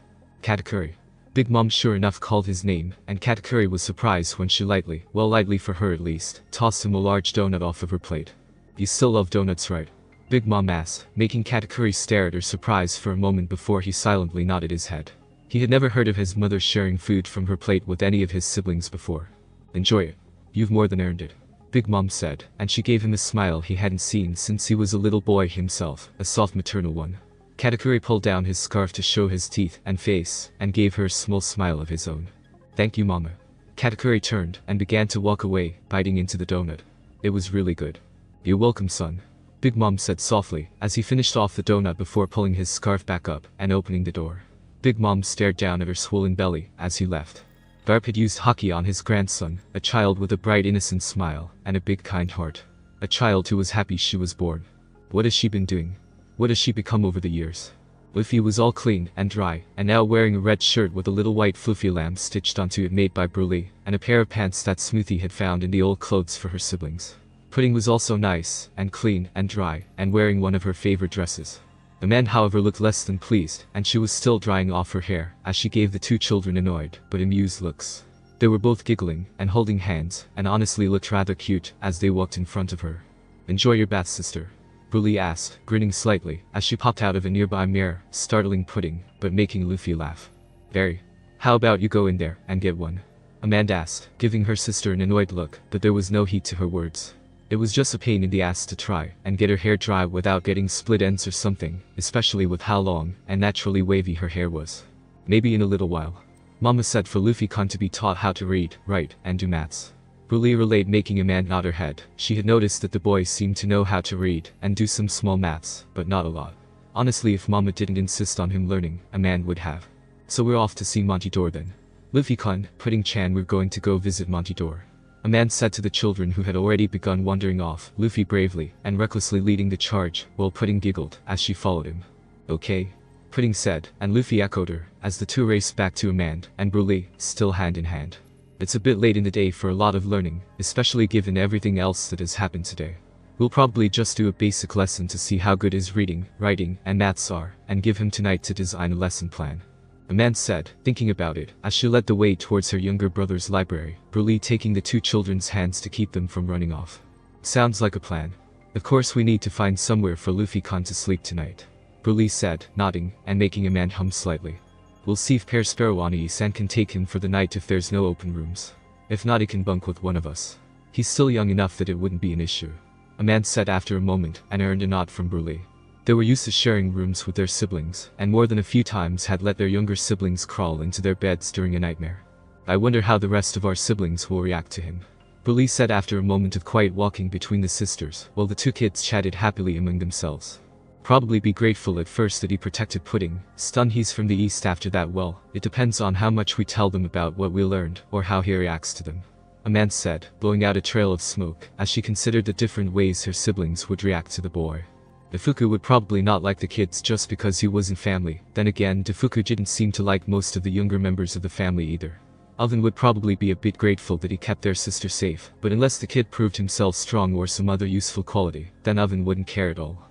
Katakuri. Big Mom sure enough called his name, and Katakuri was surprised when she lightly, well lightly for her at least, tossed him a large donut off of her plate. You still love donuts, right? Big Mom asked, making Katakuri stare at her surprise for a moment before he silently nodded his head. He had never heard of his mother sharing food from her plate with any of his siblings before. Enjoy it. You've more than earned it. Big Mom said, and she gave him a smile he hadn't seen since he was a little boy himself, a soft maternal one. Katakuri pulled down his scarf to show his teeth and face, and gave her a small smile of his own. Thank you, Mama. Katakuri turned and began to walk away, biting into the donut. It was really good. You're welcome, son. Big Mom said softly, as he finished off the donut before pulling his scarf back up and opening the door. Big Mom stared down at her swollen belly as he left. Garp had used hockey on his grandson, a child with a bright innocent smile and a big kind heart. A child who was happy she was born. What has she been doing? What has she become over the years? Luffy was all clean and dry, and now wearing a red shirt with a little white fluffy lamb stitched onto it made by Broly, and a pair of pants that Smoothie had found in the old clothes for her siblings. Pudding was also nice, and clean, and dry, and wearing one of her favorite dresses. The man however looked less than pleased, and she was still drying off her hair, as she gave the two children annoyed, but amused looks. They were both giggling, and holding hands, and honestly looked rather cute, as they walked in front of her. Enjoy your bath, sister. Broly asked, grinning slightly, as she popped out of a nearby mirror, startling Pudding, but making Luffy laugh. Very. How about you go in there, and get one? Amanda asked, giving her sister an annoyed look, but there was no heat to her words. It was just a pain in the ass to try and get her hair dry without getting split ends or something, especially with how long and naturally wavy her hair was. Maybe in a little while. Mama said for Luffy-kun to be taught how to read, write, and do maths. Bruli relayed, making a man nod her head. She had noticed that the boy seemed to know how to read and do some small maths, but not a lot. Honestly, if Mama didn't insist on him learning, a man would have. So we're off to see Montidor then. Luffy-kun, putting Chan, we're going to go visit Montidor. A man said to the children who had already begun wandering off, Luffy bravely and recklessly leading the charge, while Pudding giggled as she followed him. Okay. Pudding said, and Luffy echoed her, as the two raced back to Amand and Bruli, still hand in hand. It's a bit late in the day for a lot of learning, especially given everything else that has happened today. We'll probably just do a basic lesson to see how good his reading, writing, and maths are, and give him tonight to design a lesson plan. Amand said, thinking about it, as she led the way towards her younger brother's library, Bruli taking the two children's hands to keep them from running off. Sounds like a plan. Of course we need to find somewhere for Luffy-kun to sleep tonight. Bruli said, nodding, and making Amand hum slightly. We'll see if Peresperouani-san can take him for the night if there's no open rooms. If not, he can bunk with one of us. He's still young enough that it wouldn't be an issue. Amand said after a moment, and earned a nod from Bruli. They were used to sharing rooms with their siblings, and more than a few times had let their younger siblings crawl into their beds during a nightmare. I wonder how the rest of our siblings will react to him. Bruli said after a moment of quiet walking between the sisters, while the two kids chatted happily among themselves. Probably be grateful at first that he protected Pudding. Stun, he's from the east after that. Well, it depends on how much we tell them about what we learned, or how he reacts to them. Amand said, blowing out a trail of smoke, as she considered the different ways her siblings would react to the boy. Defuku would probably not like the kids just because he wasn't family. Then again, Defuku didn't seem to like most of the younger members of the family either. Oven would probably be a bit grateful that he kept their sister safe, but unless the kid proved himself strong or some other useful quality, then Oven wouldn't care at all.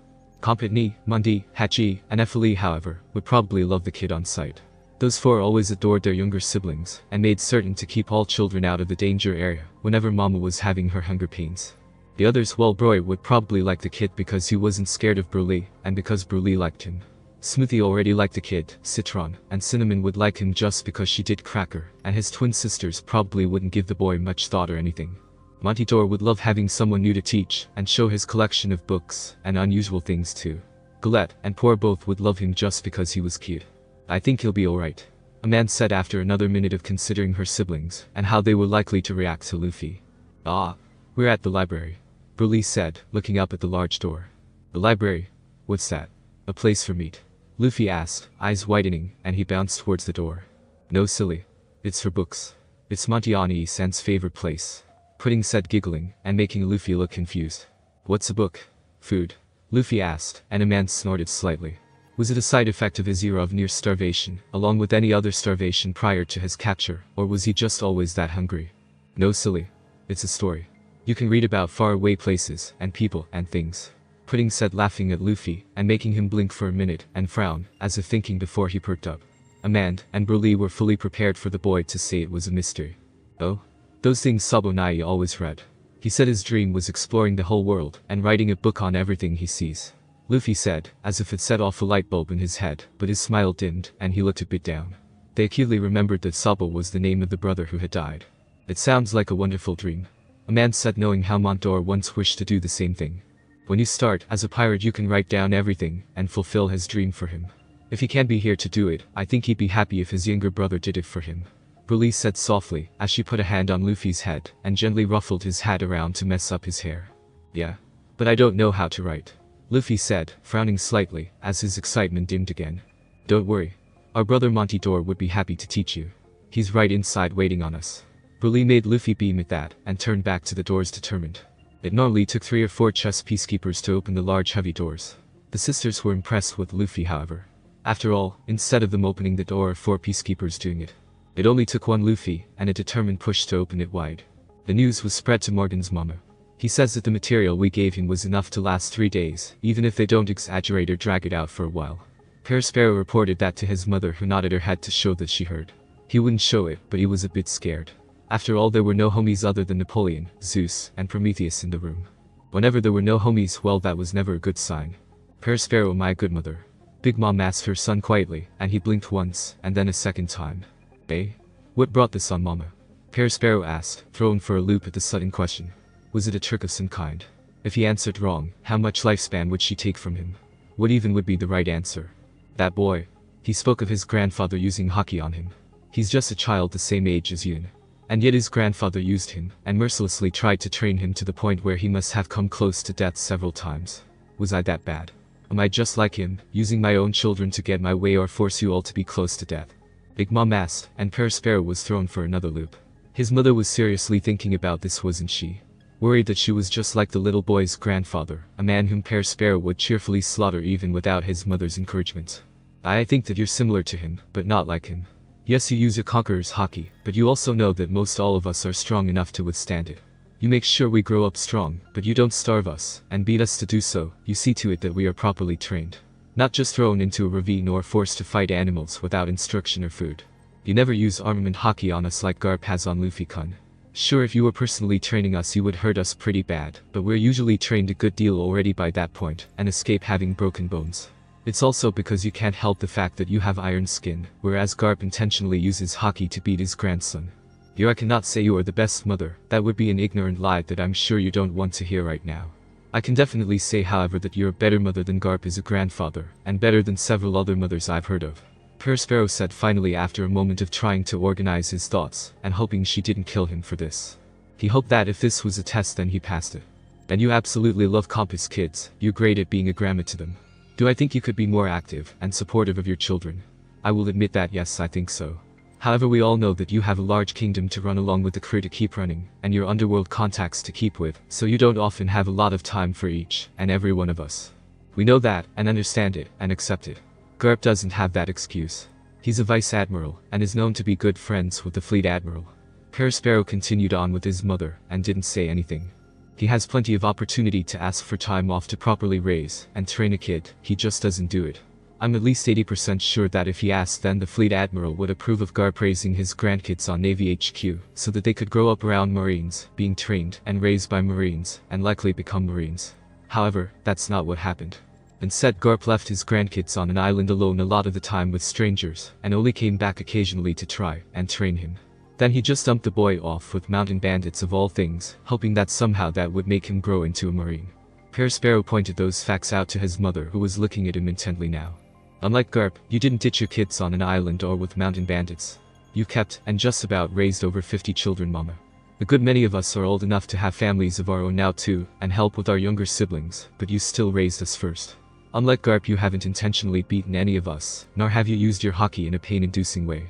Competni, Mundi, Hachi, and Efali, however, would probably love the kid on sight. Those four always adored their younger siblings, and made certain to keep all children out of the danger area whenever Mama was having her hunger pains. The others, well, Broy would probably like the kid because he wasn't scared of Bruli, and because Bruli liked him. Smoothie already liked the kid, Citron, and Cinnamon would like him just because she did Cracker, and his twin sisters probably wouldn't give the boy much thought or anything. Montidor would love having someone new to teach, and show his collection of books, and unusual things too. Galette and Poor both would love him just because he was cute. I think he'll be alright. Amand said after another minute of considering her siblings, and how they were likely to react to Luffy. Ah, we're at the library. Bruli said, looking up at the large door. The library? What's that? A place for meat? Luffy asked, eyes widening, and he bounced towards the door. No, silly. It's for books. It's Montiani-san's favorite place. Pudding said, giggling, and making Luffy look confused. What's a book? Food? Luffy asked, and Amand snorted slightly. Was it a side effect of his era of near starvation, along with any other starvation prior to his capture, or was he just always that hungry? No, silly. It's a story. You can read about faraway places, and people, and things. Pudding said, laughing at Luffy, and making him blink for a minute, and frown, as if thinking before he perked up. Amand and Bruli were fully prepared for the boy to say it was a mystery. Oh? Those things Sabonai always read. He said his dream was exploring the whole world, and writing a book on everything he sees. Luffy said, as if it set off a light bulb in his head, but his smile dimmed, and he looked a bit down. They acutely remembered that Sabo was the name of the brother who had died. It sounds like a wonderful dream. Amand said, knowing how Montidor once wished to do the same thing. When you start as a pirate, you can write down everything, and fulfill his dream for him. If he can't be here to do it, I think he'd be happy if his younger brother did it for him. Bruli said softly, as she put a hand on Luffy's head, and gently ruffled his hat around to mess up his hair. Yeah. But I don't know how to write. Luffy said, frowning slightly, as his excitement dimmed again. Don't worry. Our brother Montidor would be happy to teach you. He's right inside waiting on us. Bruli made Luffy beam at that, and turned back to the doors determined. It normally took 3 or 4 chess peacekeepers to open the large heavy doors. The sisters were impressed with Luffy, however. After all, instead of them opening the door, 4 peacekeepers doing it. It only took 1 Luffy, and a determined push to open it wide. The news was spread to Morgan's mama. He says that the material we gave him was enough to last 3 days, even if they don't exaggerate or drag it out for a while. Peresperouani reported that to his mother, who nodded her head to show that she heard. He wouldn't show it, but he was a bit scared. After all, there were no homies other than Napoleon, Zeus, and Prometheus in the room. Whenever there were no homies, well, that was never a good sign. Peresperouani, my good mother. Big Mom asked her son quietly, and he blinked once, and then a second time. Eh? What brought this on, Mama? Peresperouani asked, thrown for a loop at the sudden question. Was it a trick of some kind? If he answered wrong, how much lifespan would she take from him? What even would be the right answer? That boy. He spoke of his grandfather using hockey on him. He's just a child the same age as Yun. And yet his grandfather used him, and mercilessly tried to train him to the point where he must have come close to death several times. Was I that bad? Am I just like him, using my own children to get my way or force you all to be close to death? Big Mom asked, and Perospero was thrown for another loop. His mother was seriously thinking about this, wasn't she? Worried that she was just like the little boy's grandfather, a man whom Perospero would cheerfully slaughter even without his mother's encouragement. I think that you're similar to him, but not like him. Yes, you use your conqueror's haki, but you also know that most all of us are strong enough to withstand it. You make sure we grow up strong, but you don't starve us, and beat us to do so. You see to it that we are properly trained. Not just thrown into a ravine or forced to fight animals without instruction or food. You never use armament haki on us like Garp has on Luffy-kun. Sure, if you were personally training us you would hurt us pretty bad, but we're usually trained a good deal already by that point, and escape having broken bones. It's also because you can't help the fact that you have iron skin, whereas Garp intentionally uses haki to beat his grandson. I cannot say you are the best mother. That would be an ignorant lie that I'm sure you don't want to hear right now. I can definitely say however that you're a better mother than Garp is a grandfather, and better than several other mothers I've heard of. Perospero said finally after a moment of trying to organize his thoughts, and hoping she didn't kill him for this. He hoped that if this was a test then he passed it. And you absolutely love Compass kids, you're great at being a grandma to them. Do I think you could be more active and supportive of your children? I will admit that yes, I think so. However, we all know that you have a large kingdom to run along with the crew to keep running, and your underworld contacts to keep with, so you don't often have a lot of time for each and every one of us. We know that, and understand it, and accept it. Garp doesn't have that excuse. He's a vice admiral, and is known to be good friends with the fleet admiral. Perospero continued on with his mother, and didn't say anything. He has plenty of opportunity to ask for time off to properly raise and train a kid, he just doesn't do it. I'm at least 80% sure that if he asked then the fleet admiral would approve of Garp raising his grandkids on Navy HQ, so that they could grow up around Marines, being trained and raised by Marines, and likely become Marines. However, that's not what happened. Instead, Garp left his grandkids on an island alone a lot of the time with strangers, and only came back occasionally to try and train him. Then he just dumped the boy off with mountain bandits of all things, hoping that somehow that would make him grow into a Marine. Perospero pointed those facts out to his mother, who was looking at him intently now. Unlike Garp, you didn't ditch your kids on an island or with mountain bandits. You kept, and just about raised over 50 children, Mama. A good many of us are old enough to have families of our own now too, and help with our younger siblings, but you still raised us first. Unlike Garp, you haven't intentionally beaten any of us, nor have you used your haki in a pain-inducing way.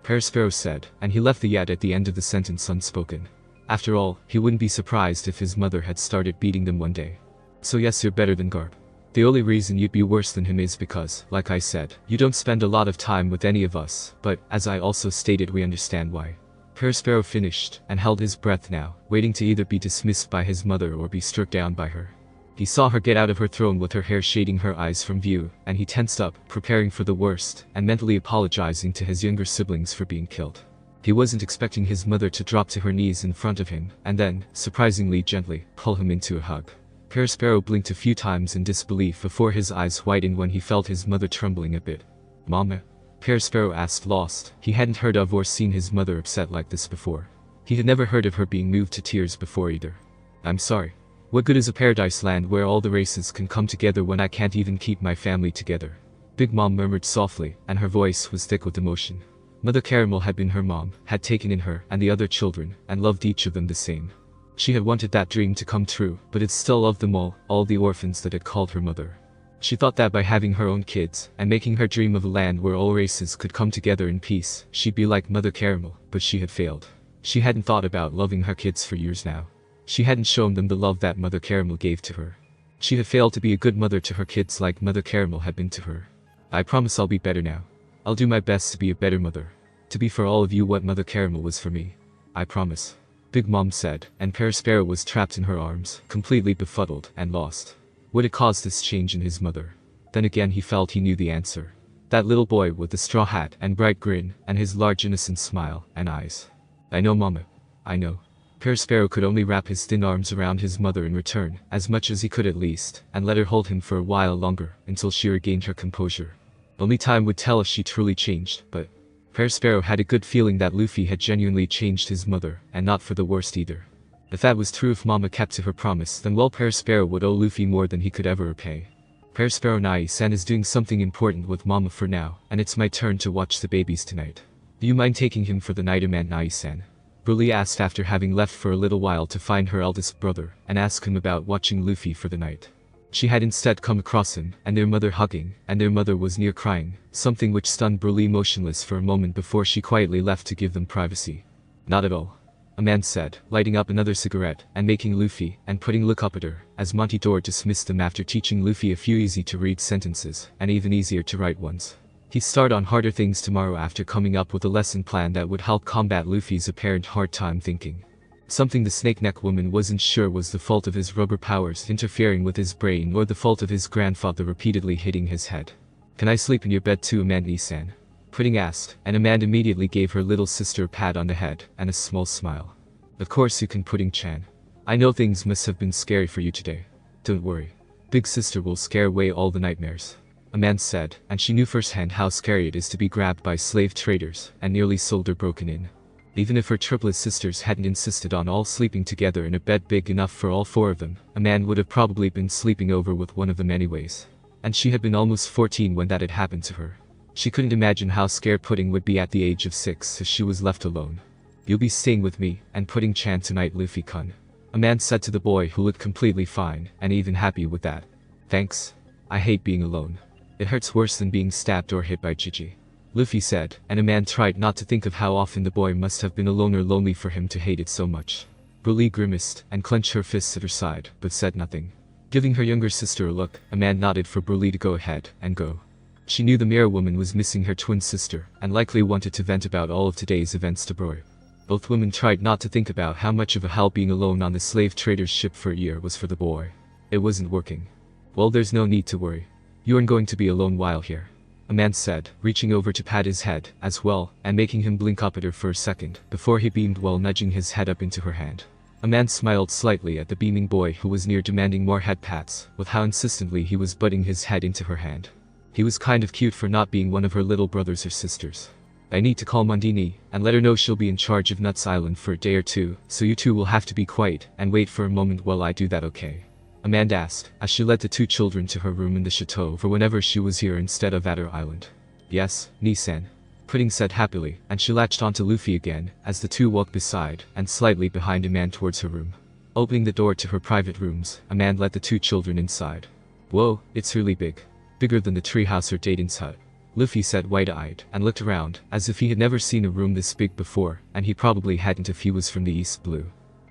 Perospero said, and he left the yet at the end of the sentence unspoken. After all, he wouldn't be surprised if his mother had started beating them one day. So yes, you're better than Garp. The only reason you'd be worse than him is because, like I said, you don't spend a lot of time with any of us, but, as I also stated, we understand why. Perospero finished, and held his breath now, waiting to either be dismissed by his mother or be struck down by her. He saw her get out of her throne with her hair shading her eyes from view, and he tensed up, preparing for the worst, and mentally apologizing to his younger siblings for being killed. He wasn't expecting his mother to drop to her knees in front of him, and then, surprisingly gently, pull him into a hug. Perospero blinked a few times in disbelief before his eyes widened when he felt his mother trembling a bit. "Mama?" Perospero asked, lost. He hadn't heard of or seen his mother upset like this before. He had never heard of her being moved to tears before either. "I'm sorry. What good is a paradise land where all the races can come together when I can't even keep my family together?" Big Mom murmured softly, and her voice was thick with emotion. Mother Caramel had been her mom, had taken in her and the other children, and loved each of them the same. She had wanted that dream to come true, but had still loved them all the orphans that had called her mother. She thought that by having her own kids, and making her dream of a land where all races could come together in peace, she'd be like Mother Caramel, but she had failed. She hadn't thought about loving her kids for years now. She hadn't shown them the love that Mother Caramel gave to her. She had failed to be a good mother to her kids like Mother Caramel had been to her. "I promise I'll be better now. I'll do my best to be a better mother. To be for all of you what Mother Caramel was for me. I promise," Big Mom said, and Perospero was trapped in her arms, completely befuddled and lost. What had caused this change in his mother? Then again he felt he knew the answer. That little boy with the straw hat and bright grin, and his large innocent smile and eyes. "I know, Mama. I know." Perospero could only wrap his thin arms around his mother in return, as much as he could at least, and let her hold him for a while longer, until she regained her composure. Only time would tell if she truly changed, but Perospero had a good feeling that Luffy had genuinely changed his mother, and not for the worst either. If that was true, if Mama kept to her promise, then well, Perospero would owe Luffy more than he could ever repay. Perospero Nai-san is doing something important with Mama for now, and it's my turn to watch the babies tonight. Do you mind taking him for the night, Aunt Nai-san? Broly asked after having left for a little while to find her eldest brother and ask him about watching Luffy for the night. She had instead come across him and their mother hugging, and their mother was near crying, something which stunned Broly motionless for a moment before she quietly left to give them privacy. Not at all. A man said, lighting up another cigarette and making Luffy and putting look up at her, as Montidor dismissed them after teaching Luffy a few easy-to-read sentences and even easier-to-write ones. He'd start on harder things tomorrow after coming up with a lesson plan that would help combat Luffy's apparent hard time thinking. Something the snake-neck woman wasn't sure was the fault of his rubber powers interfering with his brain or the fault of his grandfather repeatedly hitting his head. "Can I sleep in your bed too, Amanda-san?" Pudding asked, and Amanda immediately gave her little sister a pat on the head and a small smile. "Of course you can, Pudding-chan. I know things must have been scary for you today. Don't worry. Big sister will scare away all the nightmares," Amanda said, and she knew firsthand how scary it is to be grabbed by slave traders and nearly sold or broken in. Even if her triplet sisters hadn't insisted on all sleeping together in a bed big enough for all four of them, Amanda would have probably been sleeping over with one of them anyways. And she had been almost 14 when that had happened to her. She couldn't imagine how scared Pudding would be at the age of 6 if she was left alone. "You'll be staying with me and Pudding-chan tonight, Luffy-kun," Amanda said to the boy who looked completely fine and even happy with that. "Thanks. I hate being alone. It hurts worse than being stabbed or hit by Gigi," Luffy said, and Amanda tried not to think of how often the boy must have been alone or lonely for him to hate it so much. Broly grimaced and clenched her fists at her side, but said nothing. Giving her younger sister a look, Amanda nodded for Broly to go ahead and go. She knew the mirror woman was missing her twin sister and likely wanted to vent about all of today's events to Broly. Both women tried not to think about how much of a hell being alone on the slave trader's ship for a year was for the boy. It wasn't working. "Well, there's no need to worry. You aren't going to be alone while here," Amanda said, reaching over to pat his head as well and making him blink up at her for a second before he beamed while nudging his head up into her hand. Amanda smiled slightly at the beaming boy who was near demanding more head pats with how insistently he was butting his head into her hand. He was kind of cute for not being one of her little brothers or sisters. "I need to call Mondini and let her know she'll be in charge of Nuts Island for a day or two, so you two will have to be quiet and wait for a moment while I do that, okay?" Amanda asked, as she led the two children to her room in the chateau for whenever she was here instead of at her island. "Yes, Nissan," Pudding said happily, and she latched onto Luffy again as the two walked beside and slightly behind Amanda towards her room. Opening the door to her private rooms, Amanda let the two children inside. "Whoa, it's really big. Bigger than the treehouse or Dayton's hut," Luffy said wide-eyed and looked around as if he had never seen a room this big before, and he probably hadn't if he was from the East Blue.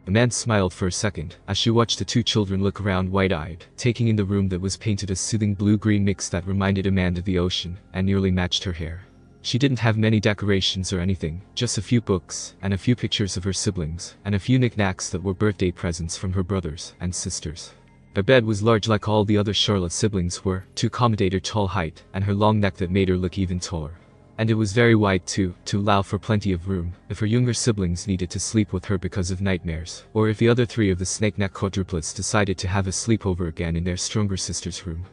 Amanda smiled for a second as she watched the two children look around wide-eyed, taking in the room that was painted a soothing blue-green mix that reminded Amanda of the ocean and nearly matched her hair. She didn't have many decorations or anything, just a few books and a few pictures of her siblings and a few knickknacks that were birthday presents from her brothers and sisters. Her bed was large like all the other Charlotte siblings were, to accommodate her tall height and her long neck that made her look even taller. And it was very wide too, to allow for plenty of room if her younger siblings needed to sleep with her because of nightmares, or if the other three of the snake-neck quadruplets decided to have a sleepover again in their stronger sister's room.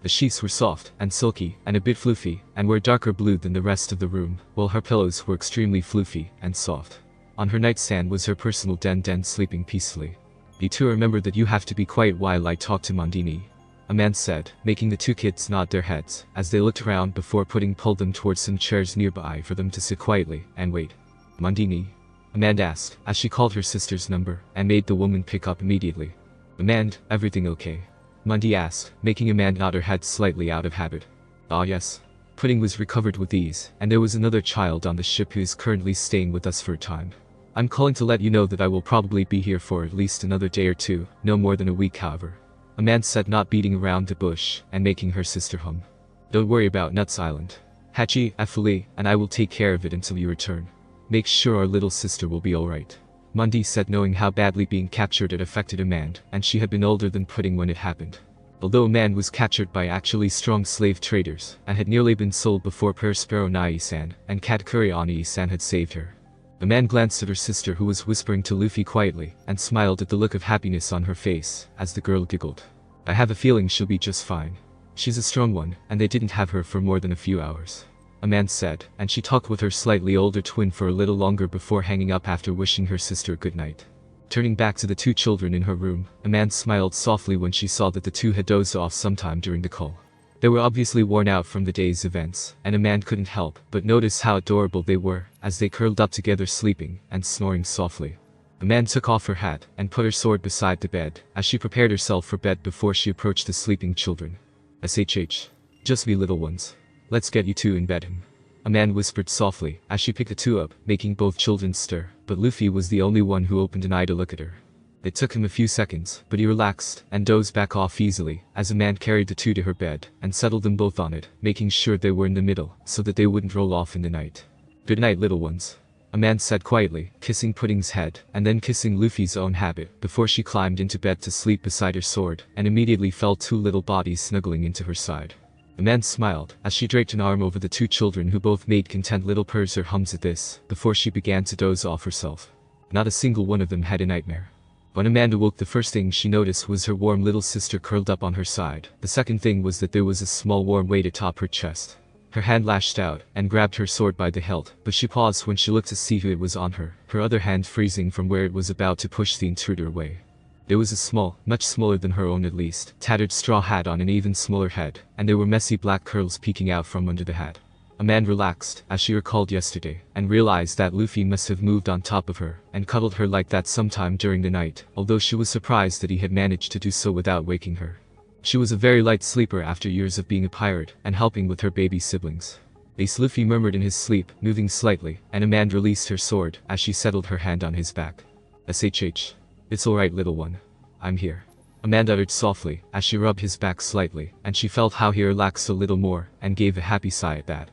The sheets were soft and silky and a bit floofy and were darker blue than the rest of the room, while her pillows were extremely floofy and soft. On her nightstand was her personal Den sleeping peacefully. "You two remember that you have to be quiet while I talk to Mondini," Amanda said, making the two kids nod their heads as they looked around before pulled them towards some chairs nearby for them to sit quietly and wait. "Mondini?" Amanda asked as she called her sister's number and made the woman pick up immediately. "Amanda, everything okay?" Mundi asked, making Amanda nod her head slightly out of habit. "Ah yes." Pudding was recovered with ease, and there was another child on the ship who is currently staying with us for a time. "I'm calling to let you know that I will probably be here for at least another day or two, no more than a week however," Amanda said, not beating around the bush and making her sister hum. "Don't worry about Nuts Island. Hachi, Afuli, and I will take care of it until you return. Make sure our little sister will be alright," Mundi said, knowing how badly being captured had affected Amanda, and she had been older than Pudding when it happened. Although Amanda was captured by actually strong slave traders and had nearly been sold before Perspero Nai-san and Katakuri Ani-san had saved her. Amanda glanced at her sister, who was whispering to Luffy quietly, and smiled at the look of happiness on her face as the girl giggled. "I have a feeling she'll be just fine. She's a strong one, and they didn't have her for more than a few hours," Amanda said, and she talked with her slightly older twin for a little longer before hanging up after wishing her sister good night. Turning back to the two children in her room, Amanda smiled softly when she saw that the two had dozed off sometime during the call. They were obviously worn out from the day's events, and Amanda couldn't help but notice how adorable they were as they curled up together sleeping and snoring softly. Amanda took off her hat and put her sword beside the bed as she prepared herself for bed before she approached the sleeping children. "SHH. Just me little ones. Let's get you two in bed." Amanda whispered softly as she picked the two up, making both children stir, but Luffy was the only one who opened an eye to look at her. It took him a few seconds, but he relaxed and dozed back off easily as Amanda carried the two to her bed and settled them both on it, making sure they were in the middle so that they wouldn't roll off in the night. "Good night, little ones," Amanda said quietly, kissing Pudding's head and then kissing Luffy's own habit before she climbed into bed to sleep beside her sword and immediately felt two little bodies snuggling into her side. Amanda smiled as she draped an arm over the two children who both made content little purrs or hums at this before she began to doze off herself. Not a single one of them had a nightmare. When Amanda woke, the first thing she noticed was her warm little sister curled up on her side. The second thing was that there was a small warm weight atop her chest. Her hand lashed out and grabbed her sword by the hilt, but she paused when she looked to see who it was on her, her other hand freezing from where it was about to push the intruder away. There was a small, much smaller than her own at least, tattered straw hat on an even smaller head, and there were messy black curls peeking out from under the hat. Amanda relaxed as she recalled yesterday, and realized that Luffy must have moved on top of her and cuddled her like that sometime during the night, although she was surprised that he had managed to do so without waking her. She was a very light sleeper after years of being a pirate and helping with her baby siblings. Ace, Luffy murmured in his sleep, moving slightly, and Amanda released her sword as she settled her hand on his back. "SHH. It's alright, little one. I'm here," Amanda uttered softly as she rubbed his back slightly, and she felt how he relaxed a little more and gave a happy sigh at that.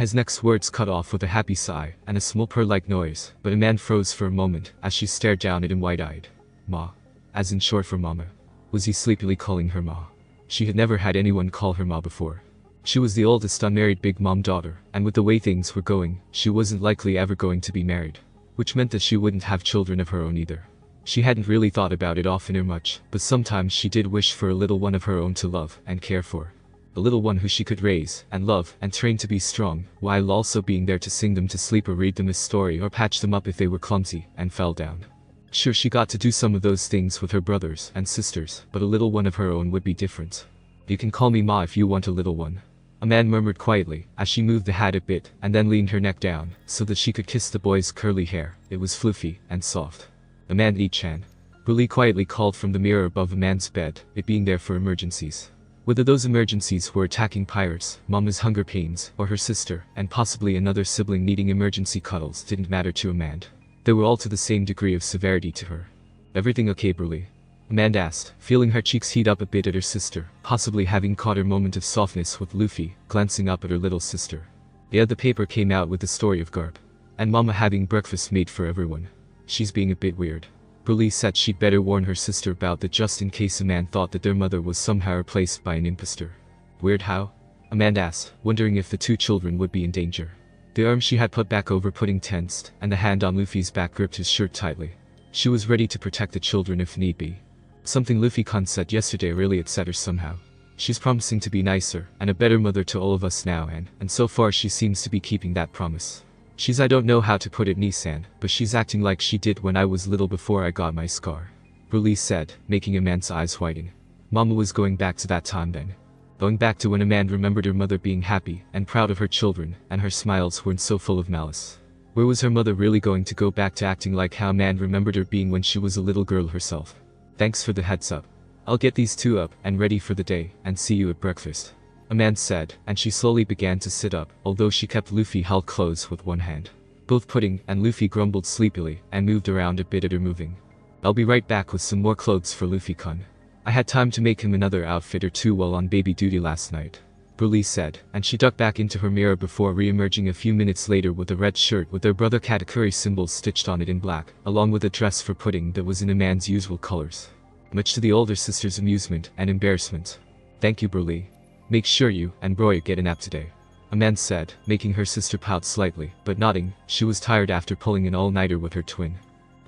His next words cut off with a happy sigh and a small purr-like noise, but Amanda froze for a moment as she stared down at him wide-eyed. "Ma," as in short for Mama. Was he sleepily calling her Ma? She had never had anyone call her Ma before. She was the oldest unmarried big mom daughter, and with the way things were going, she wasn't likely ever going to be married. Which meant that she wouldn't have children of her own either. She hadn't really thought about it often or much, but sometimes she did wish for a little one of her own to love and care for. A little one who she could raise and love and train to be strong, while also being there to sing them to sleep or read them a story or patch them up if they were clumsy and fell down. Sure, she got to do some of those things with her brothers and sisters, but a little one of her own would be different. "You can call me Ma if you want a little one," Amanda murmured quietly as she moved the hat a bit and then leaned her neck down so that she could kiss the boy's curly hair. It was fluffy and soft. "Amanda-chan," Bully quietly called from the mirror above Amanda's bed, it being there for emergencies. Whether those emergencies were attacking pirates, Mama's hunger pains, or her sister, and possibly another sibling needing emergency cuddles didn't matter to Amanda. They were all to the same degree of severity to her. "Everything okay, Burley?" Amanda asked, feeling her cheeks heat up a bit at her sister, possibly having caught her moment of softness with Luffy, glancing up at her little sister. Yeah, the paper came out with the story of Garp. And Mama having breakfast made for everyone. "She's being a bit weird." Burley said she'd better warn her sister about that just in case Amanda thought that their mother was somehow replaced by an impostor. "Weird how?" Amanda asked, wondering if the two children would be in danger. The arm she had put back over Pudding tensed, and the hand on Luffy's back gripped his shirt tightly. She was ready to protect the children if need be. Something Luffy-kun said yesterday really upset her somehow. She's promising to be nicer and a better mother to all of us now, and so far she seems to be keeping that promise. I don't know how to put it, Nissan, but she's acting like she did when I was little before I got my scar. Burley said, making Amanda's eyes widen. Mama was going back to that time then. Going back to when Amanda remembered her mother being happy and proud of her children, and her smiles weren't so full of malice. Where was her mother really going to go back to acting like how Amanda remembered her being when she was a little girl herself? "Thanks for the heads up. I'll get these two up and ready for the day, and see you at breakfast," Amanda said, and she slowly began to sit up, although she kept Luffy held close with one hand. Both Pudding and Luffy grumbled sleepily and moved around a bit at her moving. "I'll be right back with some more clothes for Luffy-kun. I had time to make him another outfit or two while on baby duty last night," Burley said, and she ducked back into her mirror before re-emerging a few minutes later with a red shirt with their brother Katakuri symbols stitched on it in black, along with a dress for Pudding that was in Amanda's usual colors. Much to the older sister's amusement and embarrassment. "Thank you, Burley. Make sure you and Broya get a nap today," Amanda said, making her sister pout slightly, but nodding. She was tired after pulling an all-nighter with her twin.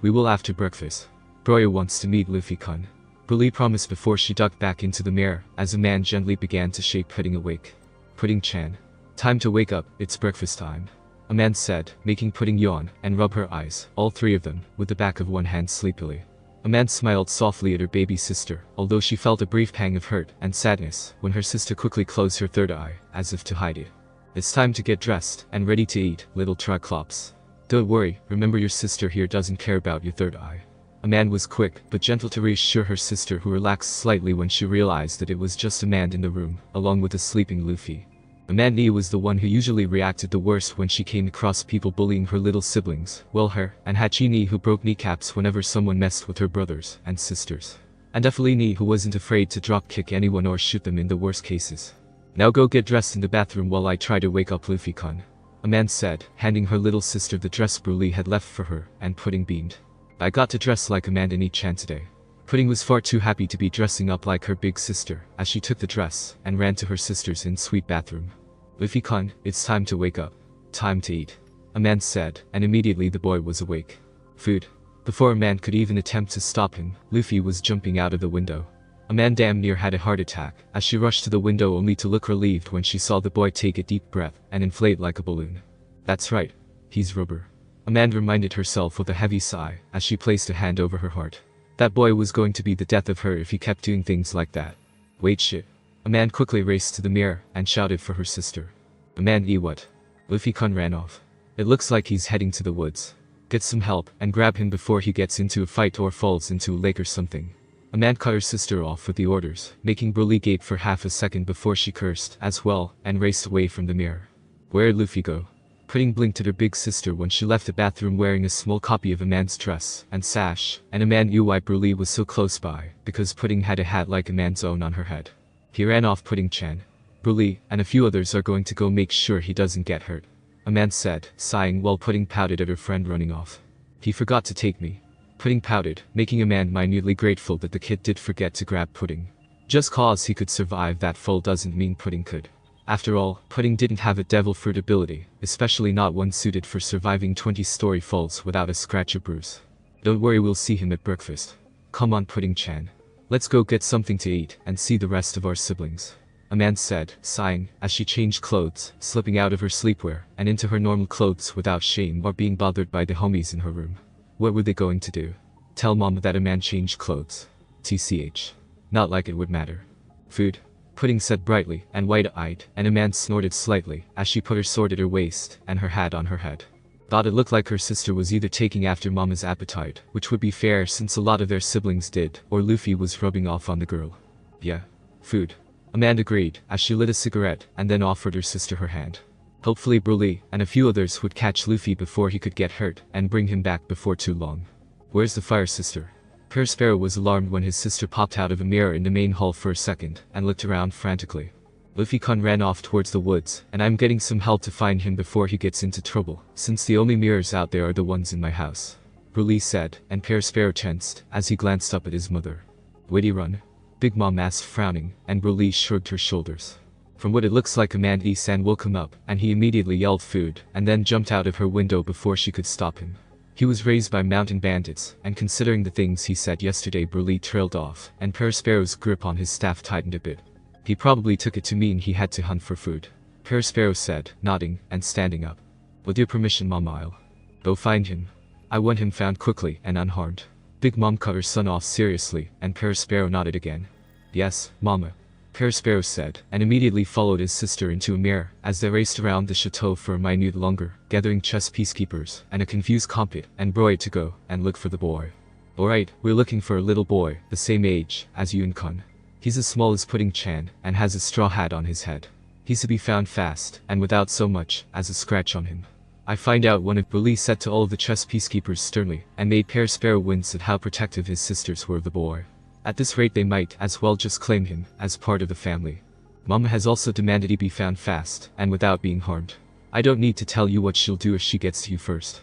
"We will after breakfast. Broya wants to meet Luffy-kun," Burley promised before she ducked back into the mirror, as Amanda gently began to shake Pudding awake. "Pudding-chan. Time to wake up, it's breakfast time," Amanda said, making Pudding yawn and rub her eyes, all three of them, with the back of one hand sleepily. A man smiled softly at her baby sister, although she felt a brief pang of hurt and sadness when her sister quickly closed her third eye, as if to hide it. It's time to get dressed and ready to eat, little Triclops. Don't worry, remember your sister here doesn't care about your third eye. A man was quick but gentle to reassure her sister, who relaxed slightly when she realized that it was just a man in the room, along with the sleeping Luffy. Amanda was the one who usually reacted the worst when she came across people bullying her little siblings, well her, and Hachini, who broke kneecaps whenever someone messed with her brothers and sisters. And Defelini, who wasn't afraid to drop kick anyone or shoot them in the worst cases. Now go get dressed in the bathroom while I try to wake up Luffy-kun, Amanda said, handing her little sister the dress Broly had left for her, and Pudding beamed. I got to dress like Amanda and Chan today. Pudding was far too happy to be dressing up like her big sister, as she took the dress and ran to her sister's in-suite bathroom. Luffy-kun, it's time to wake up. Time to eat, Amanda said, and immediately the boy was awake. Food. Before Amanda could even attempt to stop him, Luffy was jumping out of the window. Amanda damn near had a heart attack, as she rushed to the window only to look relieved when she saw the boy take a deep breath and inflate like a balloon. That's right. He's rubber. Amanda reminded herself with a heavy sigh, as she placed a hand over her heart. That boy was going to be the death of her if he kept doing things like that. Wait shit. Amanda quickly raced to the mirror and shouted for her sister. Amanda, what? Luffy-kun ran off. It looks like he's heading to the woods. Get some help and grab him before he gets into a fight or falls into a lake or something. Amanda cut her sister off with the orders, making Broly gape for half a second before she cursed as well and raced away from the mirror. Where'd Luffy go? Pudding blinked at her big sister when she left the bathroom wearing a small copy of Amanda's dress and sash, and Amanda knew why Broly was so close by, because Pudding had a hat like Amanda's own on her head. He ran off, Pudding-chan. Broly and a few others are going to go make sure he doesn't get hurt, Amanda said, sighing while Pudding pouted at her friend running off. He forgot to take me. Pudding pouted, making Amanda minutely grateful that the kid did forget to grab Pudding. Just cause he could survive that fall doesn't mean Pudding could. After all, Pudding didn't have a devil fruit ability, especially not one suited for surviving 20-story falls without a scratch or bruise. Don't worry, we'll see him at breakfast. Come on, Pudding-chan. Let's go get something to eat and see the rest of our siblings, Amanda said, sighing, as she changed clothes, slipping out of her sleepwear and into her normal clothes without shame or being bothered by the homies in her room. What were they going to do? Tell Mama that Amanda changed clothes? TCH. Not like it would matter. Food? Pudding said brightly and wide-eyed, and Amanda snorted slightly as she put her sword at her waist and her hat on her head. Thought it looked like her sister was either taking after Mama's appetite, which would be fair since a lot of their siblings did, or Luffy was rubbing off on the girl. Yeah. Food. Amanda agreed as she lit a cigarette and then offered her sister her hand. Hopefully Broly and a few others would catch Luffy before he could get hurt and bring him back before too long. Where's the fire, sister? Sparrow was alarmed when his sister popped out of a mirror in the main hall for a second and looked around frantically. Luffy-kun ran off towards the woods, and I'm getting some help to find him before he gets into trouble, since the only mirrors out there are the ones in my house, Broly said, and Sparrow tensed as he glanced up at his mother. Where'd he run? Big Mom asked, frowning, and Broly shrugged her shoulders. From what it looks like, Amanda-san woke him up, and he immediately yelled food, and then jumped out of her window before she could stop him. He was raised by mountain bandits, and considering the things he said yesterday, Broly trailed off, and Sparrow's grip on his staff tightened a bit. He probably took it to mean he had to hunt for food, Sparrow said, nodding and standing up. With your permission, Mama, I'll go find him. I want him found quickly and unharmed. Big Mom cut her son off seriously, and Sparrow nodded again. Yes, Mama, Sparrow said, and immediately followed his sister into a mirror as they raced around the chateau for a minute longer, gathering chess peacekeepers and a confused compet and Broy to go and look for the boy. Alright, we're looking for a little boy, the same age as Yun-kun. He's as small as Pudding-chan and has a straw hat on his head. He's to be found fast and without so much as a scratch on him. I find out one of Broly said to all of the chess peacekeepers sternly and made Sparrow wince at how protective his sisters were of the boy. At this rate they might as well just claim him as part of the family. Mama has also demanded he be found fast and without being harmed. I don't need to tell you what she'll do if she gets to you first,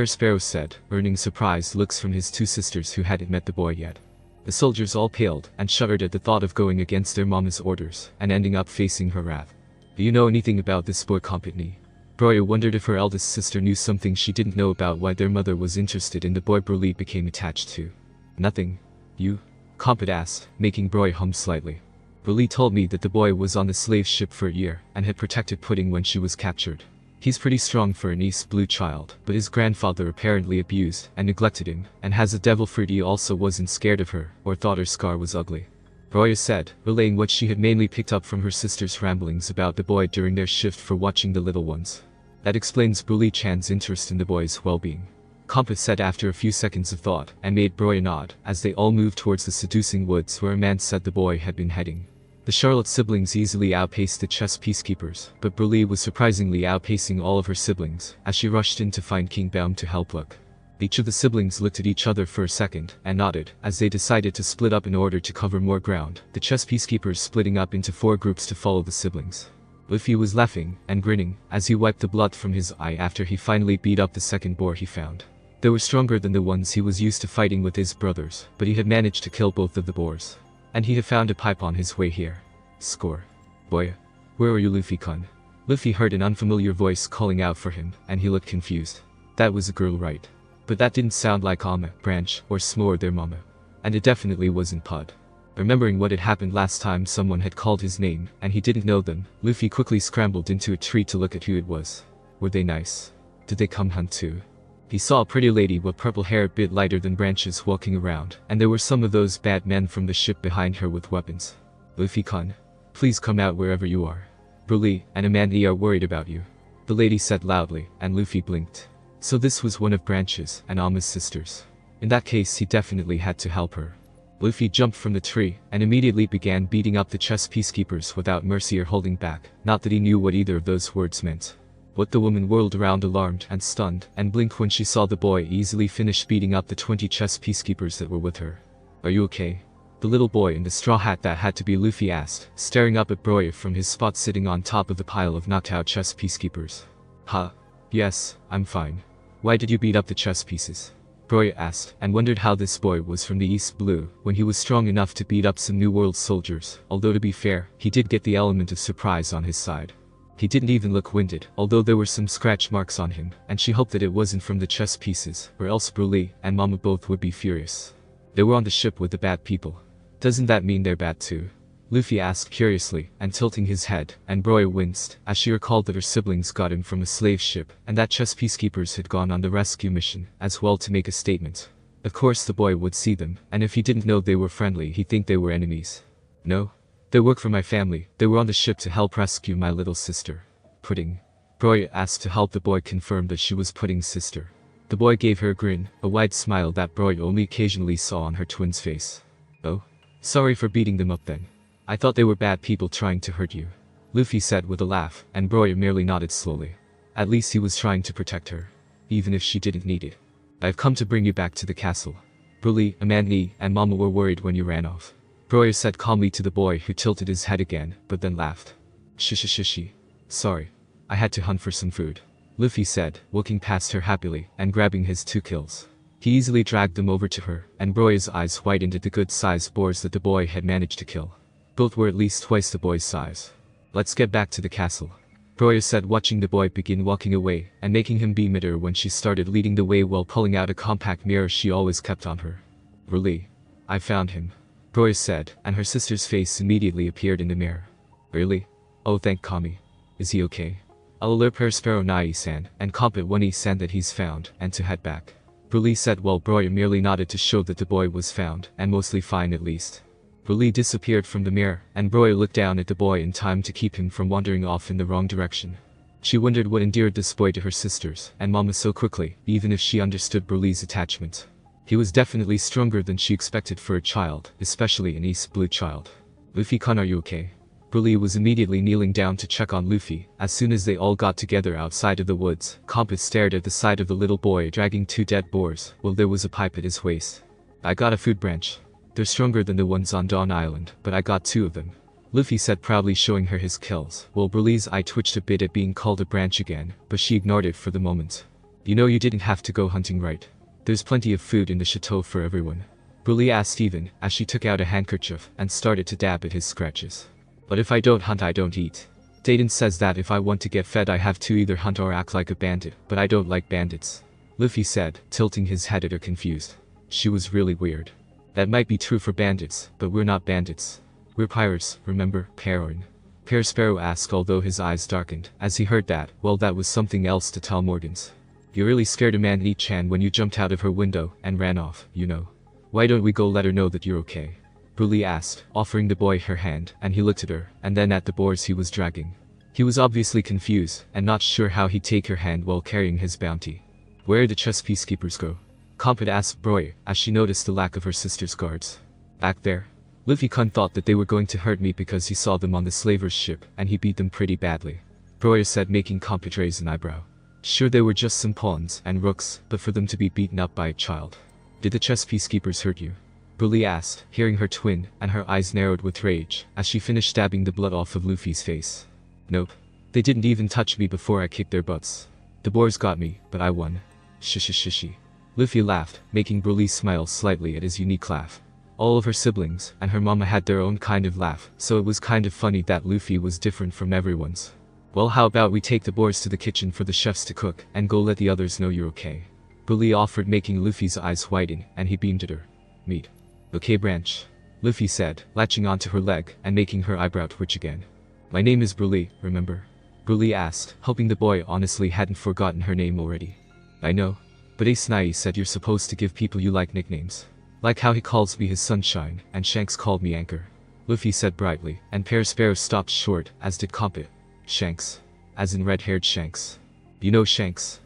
Sparrow said, earning surprised looks from his two sisters who hadn't met the boy yet. The soldiers all paled and shuddered at the thought of going against their mama's orders and ending up facing her wrath. Do you know anything about this boy, Company? Broya wondered if her eldest sister knew something she didn't know about why their mother was interested in the boy Broly became attached to. Nothing. You? Compet asked, making Broy hum slightly. Broly told me that the boy was on the slave ship for a year and had protected Pudding when she was captured. He's pretty strong for an East Blue child, but his grandfather apparently abused and neglected him, and has a devil fruit. He also wasn't scared of her, or thought her scar was ugly. Broya said, relaying what she had mainly picked up from her sister's ramblings about the boy during their shift for watching the little ones. That explains Bruli-chan's interest in the boy's well-being. Compass said after a few seconds of thought, and made Broya nod, as they all moved towards the seducing woods where a man said the boy had been heading. The Charlotte siblings easily outpaced the chess peacekeepers, but Bruli was surprisingly outpacing all of her siblings, as she rushed in to find King Baum to help look. Each of the siblings looked at each other for a second, and nodded, as they decided to split up in order to cover more ground, the chess peacekeepers splitting up into 4 groups to follow the siblings. Luffy was laughing and grinning, as he wiped the blood from his eye after he finally beat up the second boar he found. They were stronger than the ones he was used to fighting with his brothers, but he had managed to kill both of the boars. And he had found a pipe on his way here. Score. Boy. Where are you, Luffy-kun? Luffy heard an unfamiliar voice calling out for him, and he looked confused. That was a girl, right? But that didn't sound like Ama, Branch, or Smo or their mama. And it definitely wasn't Pud. Remembering what had happened last time someone had called his name, and he didn't know them, Luffy quickly scrambled into a tree to look at who it was. Were they nice? Did they come hunt too? He saw a pretty lady with purple hair a bit lighter than Branch's walking around, and there were some of those bad men from the ship behind her with weapons. Luffy-kun, please come out wherever you are. Bruli and Amanda are worried about you. The lady said loudly, and Luffy blinked. So this was one of Branch's and Ama's sisters. In that case he definitely had to help her. Luffy jumped from the tree, and immediately began beating up the chess peacekeepers without mercy or holding back, not that he knew what either of those words meant. But the woman whirled around alarmed and stunned, and blinked when she saw the boy easily finish beating up the 20 chess peacekeepers that were with her. Are you okay? The little boy in the straw hat that had to be Luffy asked, staring up at Broya from his spot sitting on top of the pile of knocked out chess peacekeepers. Huh? Yes, I'm fine. Why did you beat up the chess pieces? Broya asked, and wondered how this boy was from the East Blue, when he was strong enough to beat up some New World soldiers, although to be fair, he did get the element of surprise on his side. He didn't even look winded, although there were some scratch marks on him, and she hoped that it wasn't from the chess pieces, or else Bruli and Mama both would be furious. They were on the ship with the bad people. Doesn't that mean they're bad too? Luffy asked curiously, and tilting his head, and Broya winced, as she recalled that her siblings got him from a slave ship, and that chess peacekeepers had gone on the rescue mission, as well to make a statement. Of course the boy would see them, and if he didn't know they were friendly he'd think they were enemies. No. They work for my family, they were on the ship to help rescue my little sister. Pudding. Broya asked to help the boy confirm that she was Pudding's sister. The boy gave her a grin, a wide smile that Broya only occasionally saw on her twin's face. Oh? Sorry for beating them up then. I thought they were bad people trying to hurt you. Luffy said with a laugh, and Broya merely nodded slowly. At least he was trying to protect her. Even if she didn't need it. I've come to bring you back to the castle. Bruli, Amanda, and Mama were worried when you ran off. Broya said calmly to the boy who tilted his head again, but then laughed. Shishi. Sorry. I had to hunt for some food. Luffy said, walking past her happily, and grabbing his 2 kills. He easily dragged them over to her, and Broya's eyes widened at the good-sized boars that the boy had managed to kill. Both were at least twice the boy's size. Let's get back to the castle. Broya said, watching the boy begin walking away, and making him beam at her when she started leading the way while pulling out a compact mirror she always kept on her. Really? I found him. Broya said, and her sister's face immediately appeared in the mirror. Really? Oh, thank Kami. Is he okay? I'll alert Sparrow Nai-san, and Kompet Wani-san that he's found, and to head back. Bruli said while Broya merely nodded to show that the boy was found, and mostly fine at least. Bruli disappeared from the mirror, and Broya looked down at the boy in time to keep him from wandering off in the wrong direction. She wondered what endeared this boy to her sisters, and Mama so quickly, even if she understood Bruli's attachment. He was definitely stronger than she expected for a child, especially an East Blue child. Luffy-kun, are you okay? Bruli was immediately kneeling down to check on Luffy. As soon as they all got together outside of the woods, Compass stared at the side of the little boy dragging 2 dead boars, while there was a pipe at his waist. I got a food branch. They're stronger than the ones on Dawn Island, but I got 2 of them. Luffy said, proudly showing her his kills, while Bruli's eye twitched a bit at being called a branch again, but she ignored it for the moment. You know you didn't have to go hunting, right? There's plenty of food in the chateau for everyone. Bruli asked Steven, as she took out a handkerchief and started to dab at his scratches. But if I don't hunt I don't eat. Dayton says that if I want to get fed I have to either hunt or act like a bandit, but I don't like bandits. Luffy said, tilting his head at her confused. She was really weird. That might be true for bandits, but we're not bandits. We're pirates, remember, Perrin. Sparrow asked, although his eyes darkened as he heard that. Well, that was something else to tell Morgans. You really scared Amanda-chan when you jumped out of her window and ran off, you know. Why don't we go let her know that you're okay? Broly asked, offering the boy her hand, and he looked at her, and then at the boars he was dragging. He was obviously confused, and not sure how he'd take her hand while carrying his bounty. Where did the chess peacekeepers go? Compet asked Broly, as she noticed the lack of her sister's guards. Back there. Luffy-kun thought that they were going to hurt me because he saw them on the slaver's ship, and he beat them pretty badly. Broly said, making Compet raise an eyebrow. Sure, they were just some pawns and rooks, but for them to be beaten up by a child. Did the chess peacekeepers hurt you? Broly asked, hearing her twin, and her eyes narrowed with rage, as she finished dabbing the blood off of Luffy's face. Nope. They didn't even touch me before I kicked their butts. The boars got me, but I won. Shishi. Luffy laughed, making Broly smile slightly at his unique laugh. All of her siblings and her mama had their own kind of laugh, so it was kind of funny that Luffy was different from everyone's. Well, how about we take the boars to the kitchen for the chefs to cook, and go let the others know you're okay? Broly offered, making Luffy's eyes widen, and he beamed at her. Meet. Okay, Branch. Luffy said, latching onto her leg and making her eyebrow twitch again. My name is Broly, remember? Broly asked, hoping the boy honestly hadn't forgotten her name already. I know. But Ace Nai said you're supposed to give people you like nicknames. Like how he calls me his sunshine, and Shanks called me Anchor. Luffy said brightly, and Sparrow stopped short, as did Compet. Shanks. As in red-haired Shanks. You know Shanks?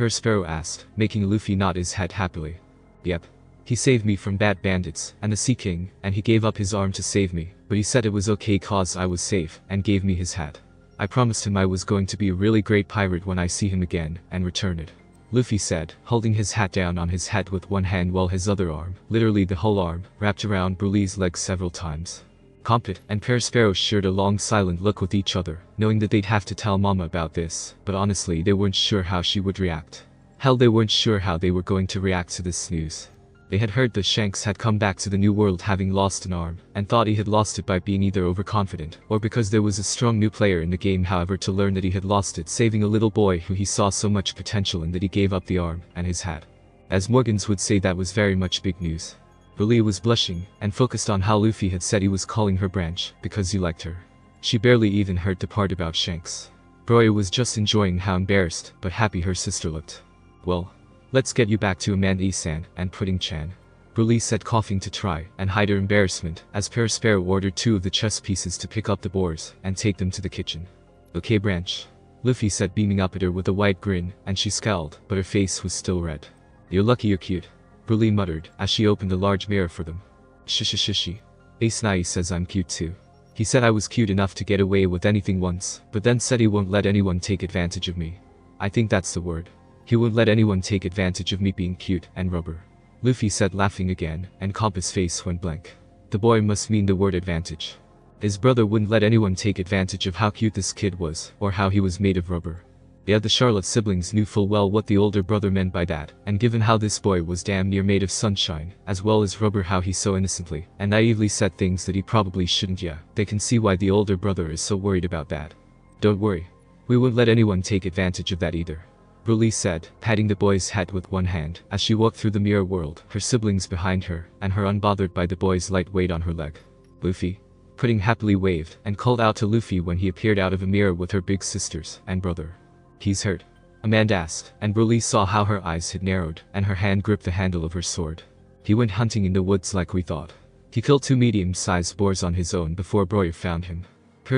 Sparrow asked, making Luffy nod his head happily. Yep. He saved me from bad bandits, and the Sea King, and he gave up his arm to save me, but he said it was okay cause I was safe, and gave me his hat. I promised him I was going to be a really great pirate when I see him again, and return it. Luffy said, holding his hat down on his head with one hand while his other arm, literally the whole arm, wrapped around Broly's leg several times. Compet and Sparrow shared a long silent look with each other, knowing that they'd have to tell Mama about this, but honestly they weren't sure how she would react. Hell, they weren't sure how they were going to react to this news. They had heard that Shanks had come back to the New World having lost an arm, and thought he had lost it by being either overconfident, or because there was a strong new player in the game. However, to learn that he had lost it saving a little boy who he saw so much potential in that he gave up the arm and his hat. As Morgans would say, that was very much big news. Broly was blushing, and focused on how Luffy had said he was calling her Branch, because he liked her. She barely even heard the part about Shanks. Broly was just enjoying how embarrassed, but happy her sister looked. Well, let's get you back to Amanda-san and Pudding-chan. Broly said, coughing to try and hide her embarrassment, as Sparrow ordered 2 of the chess pieces to pick up the boars and take them to the kitchen. Okay, Branch. Luffy said, beaming up at her with a wide grin, and she scowled, but her face was still red. You're lucky you're cute. Broly muttered, as she opened a large mirror for them. Shishi. Ace Nai says I'm cute too. He said I was cute enough to get away with anything once, but then said he won't let anyone take advantage of me. I think that's the word. He won't let anyone take advantage of me being cute and rubber. Luffy said, laughing again, and Compet's face went blank. The boy must mean the word advantage. His brother wouldn't let anyone take advantage of how cute this kid was, or how he was made of rubber. Yet the Charlotte siblings knew full well what the older brother meant by that, and given how this boy was damn near made of sunshine, as well as rubber, how he so innocently and naively said things that he probably shouldn't, yeah, they can see why the older brother is so worried about that. Don't worry. We won't let anyone take advantage of that either. Broly said, patting the boy's head with one hand, as she walked through the mirror world, her siblings behind her, and her unbothered by the boy's light weight on her leg. Luffy. Pudding happily waved, and called out to Luffy when he appeared out of a mirror with her big sisters and brother. He's hurt? Amanda asked, and Broly saw how her eyes had narrowed, and her hand gripped the handle of her sword. He went hunting in the woods like we thought. He killed 2 medium-sized boars on his own before Broly found him.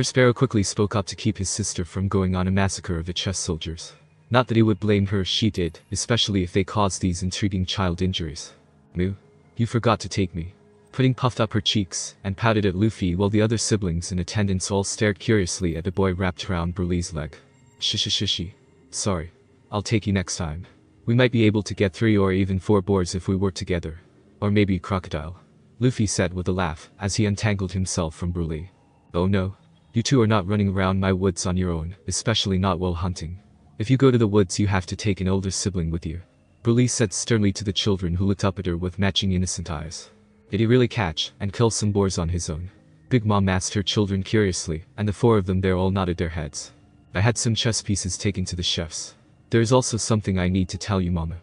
Sparrow quickly spoke up to keep his sister from going on a massacre of the chess soldiers. Not that he would blame her, she did, especially if they caused these intriguing child injuries. Moo. You forgot to take me. Pudding puffed up her cheeks, and pouted at Luffy while the other siblings in attendance all stared curiously at the boy wrapped around Broly's leg. Shishi. Sorry. I'll take you next time. We might be able to get 3 or even 4 boars if we work together. Or maybe a crocodile. Luffy said with a laugh, as he untangled himself from Broly. Oh no. You 2 are not running around my woods on your own, especially not while hunting. If you go to the woods you have to take an older sibling with you. Broly said sternly to the children who looked up at her with matching innocent eyes. Did he really catch and kill some boars on his own? Big Mom asked her children curiously, and the 4 of them there all nodded their heads. I had some chess pieces taken to the chefs. There is also something I need to tell you, Mama.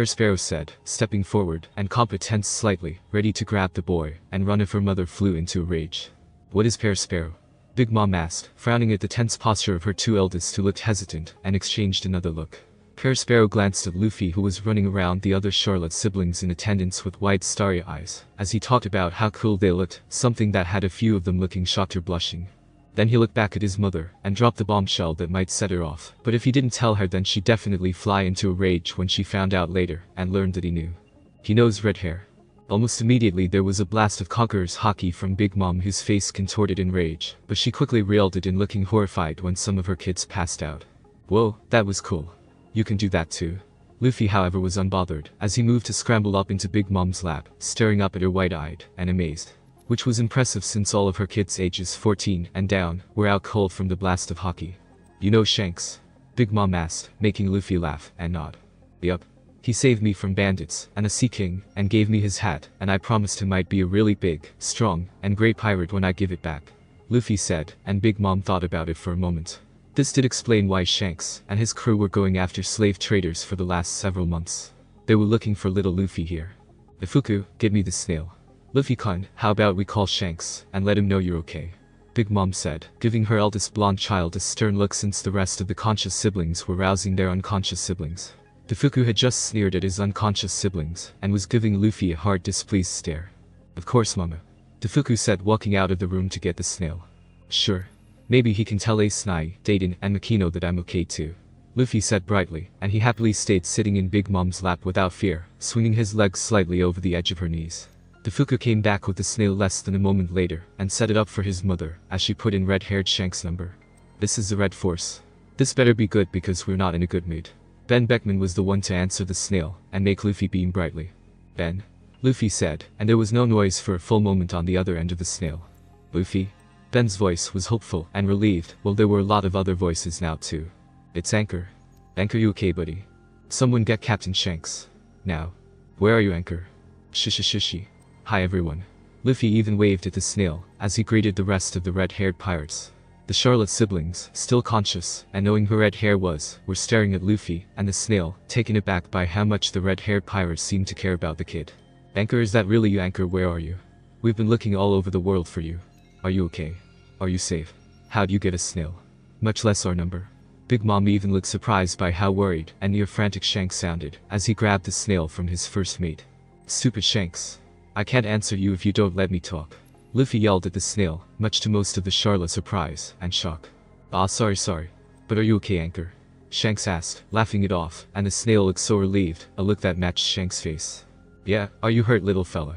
Sparrow said, stepping forward, and Compet tensed slightly, ready to grab the boy and run if her mother flew into a rage. What is Sparrow? Big Mom asked, frowning at the tense posture of her two eldest who looked hesitant and exchanged another look. Pear Sparrow glanced at Luffy who was running around the other Charlotte siblings in attendance with wide starry eyes, as he talked about how cool they looked, something that had a few of them looking shocked or blushing. Then he looked back at his mother, and dropped the bombshell that might set her off, but if he didn't tell her then she'd definitely fly into a rage when she found out later, and learned that he knew. He knows red hair. Almost immediately there was a blast of Conqueror's haki from Big Mom whose face contorted in rage, but she quickly reeled it in looking horrified when some of her kids passed out. Whoa, that was cool. You can do that too. Luffy however was unbothered, as he moved to scramble up into Big Mom's lap, staring up at her wide-eyed and amazed. Which was impressive since all of her kids ages 14 and down were out cold from the blast of haki. You know Shanks? Big Mom asked, making Luffy laugh and nod. Yup. He saved me from bandits and a sea king, and gave me his hat, and I promised him I'd be a really big, strong, and great pirate when I give it back. Luffy said, and Big Mom thought about it for a moment. This did explain why Shanks and his crew were going after slave traders for the last several months. They were looking for little Luffy here. Ifuku, get me the snail. Luffy-kun, how about we call Shanks and let him know you're okay? Big Mom said, giving her eldest blonde child a stern look since the rest of the conscious siblings were rousing their unconscious siblings. Ifuku had just sneered at his unconscious siblings and was giving Luffy a hard displeased stare. Of course mama. Ifuku said, walking out of the room to get the snail. Sure. Maybe he can tell Ace Nai, Dayton and Makino that I'm okay too. Luffy said brightly, and he happily stayed sitting in Big Mom's lap without fear, swinging his legs slightly over the edge of her knees. Ifuku came back with the snail less than a moment later, and set it up for his mother, as she put in red-haired Shanks' number. This is the Red Force. This better be good because we're not in a good mood. Ben Beckman was the one to answer the snail, and make Luffy beam brightly. Ben? Luffy said, and there was no noise for a full moment on the other end of the snail. Luffy? Ben's voice was hopeful and relieved, while there were a lot of other voices now too. It's Anchor. Anchor, you okay buddy? Someone get Captain Shanks. Now. Where are you Anchor? Shishishishi. Hi everyone. Luffy even waved at the snail, as he greeted the rest of the red-haired pirates. The Charlotte siblings, still conscious, and knowing who red hair was, were staring at Luffy and the snail, taken aback by how much the red-haired pirates seemed to care about the kid. Anchor, is that really you Anchor? Where are you? We've been looking all over the world for you. Are you okay? Are you safe? How'd you get a snail? Much less our number. Big Mom even looked surprised by how worried and near frantic Shanks sounded, as he grabbed the snail from his first mate. Stupid Shanks. I can't answer you if you don't let me talk. Luffy yelled at the snail, much to most of the Charlotte's surprise and shock. Ah, sorry. But are you okay Anchor? Shanks asked, laughing it off, and the snail looked so relieved, a look that matched Shanks' face. Yeah, are you hurt little fella?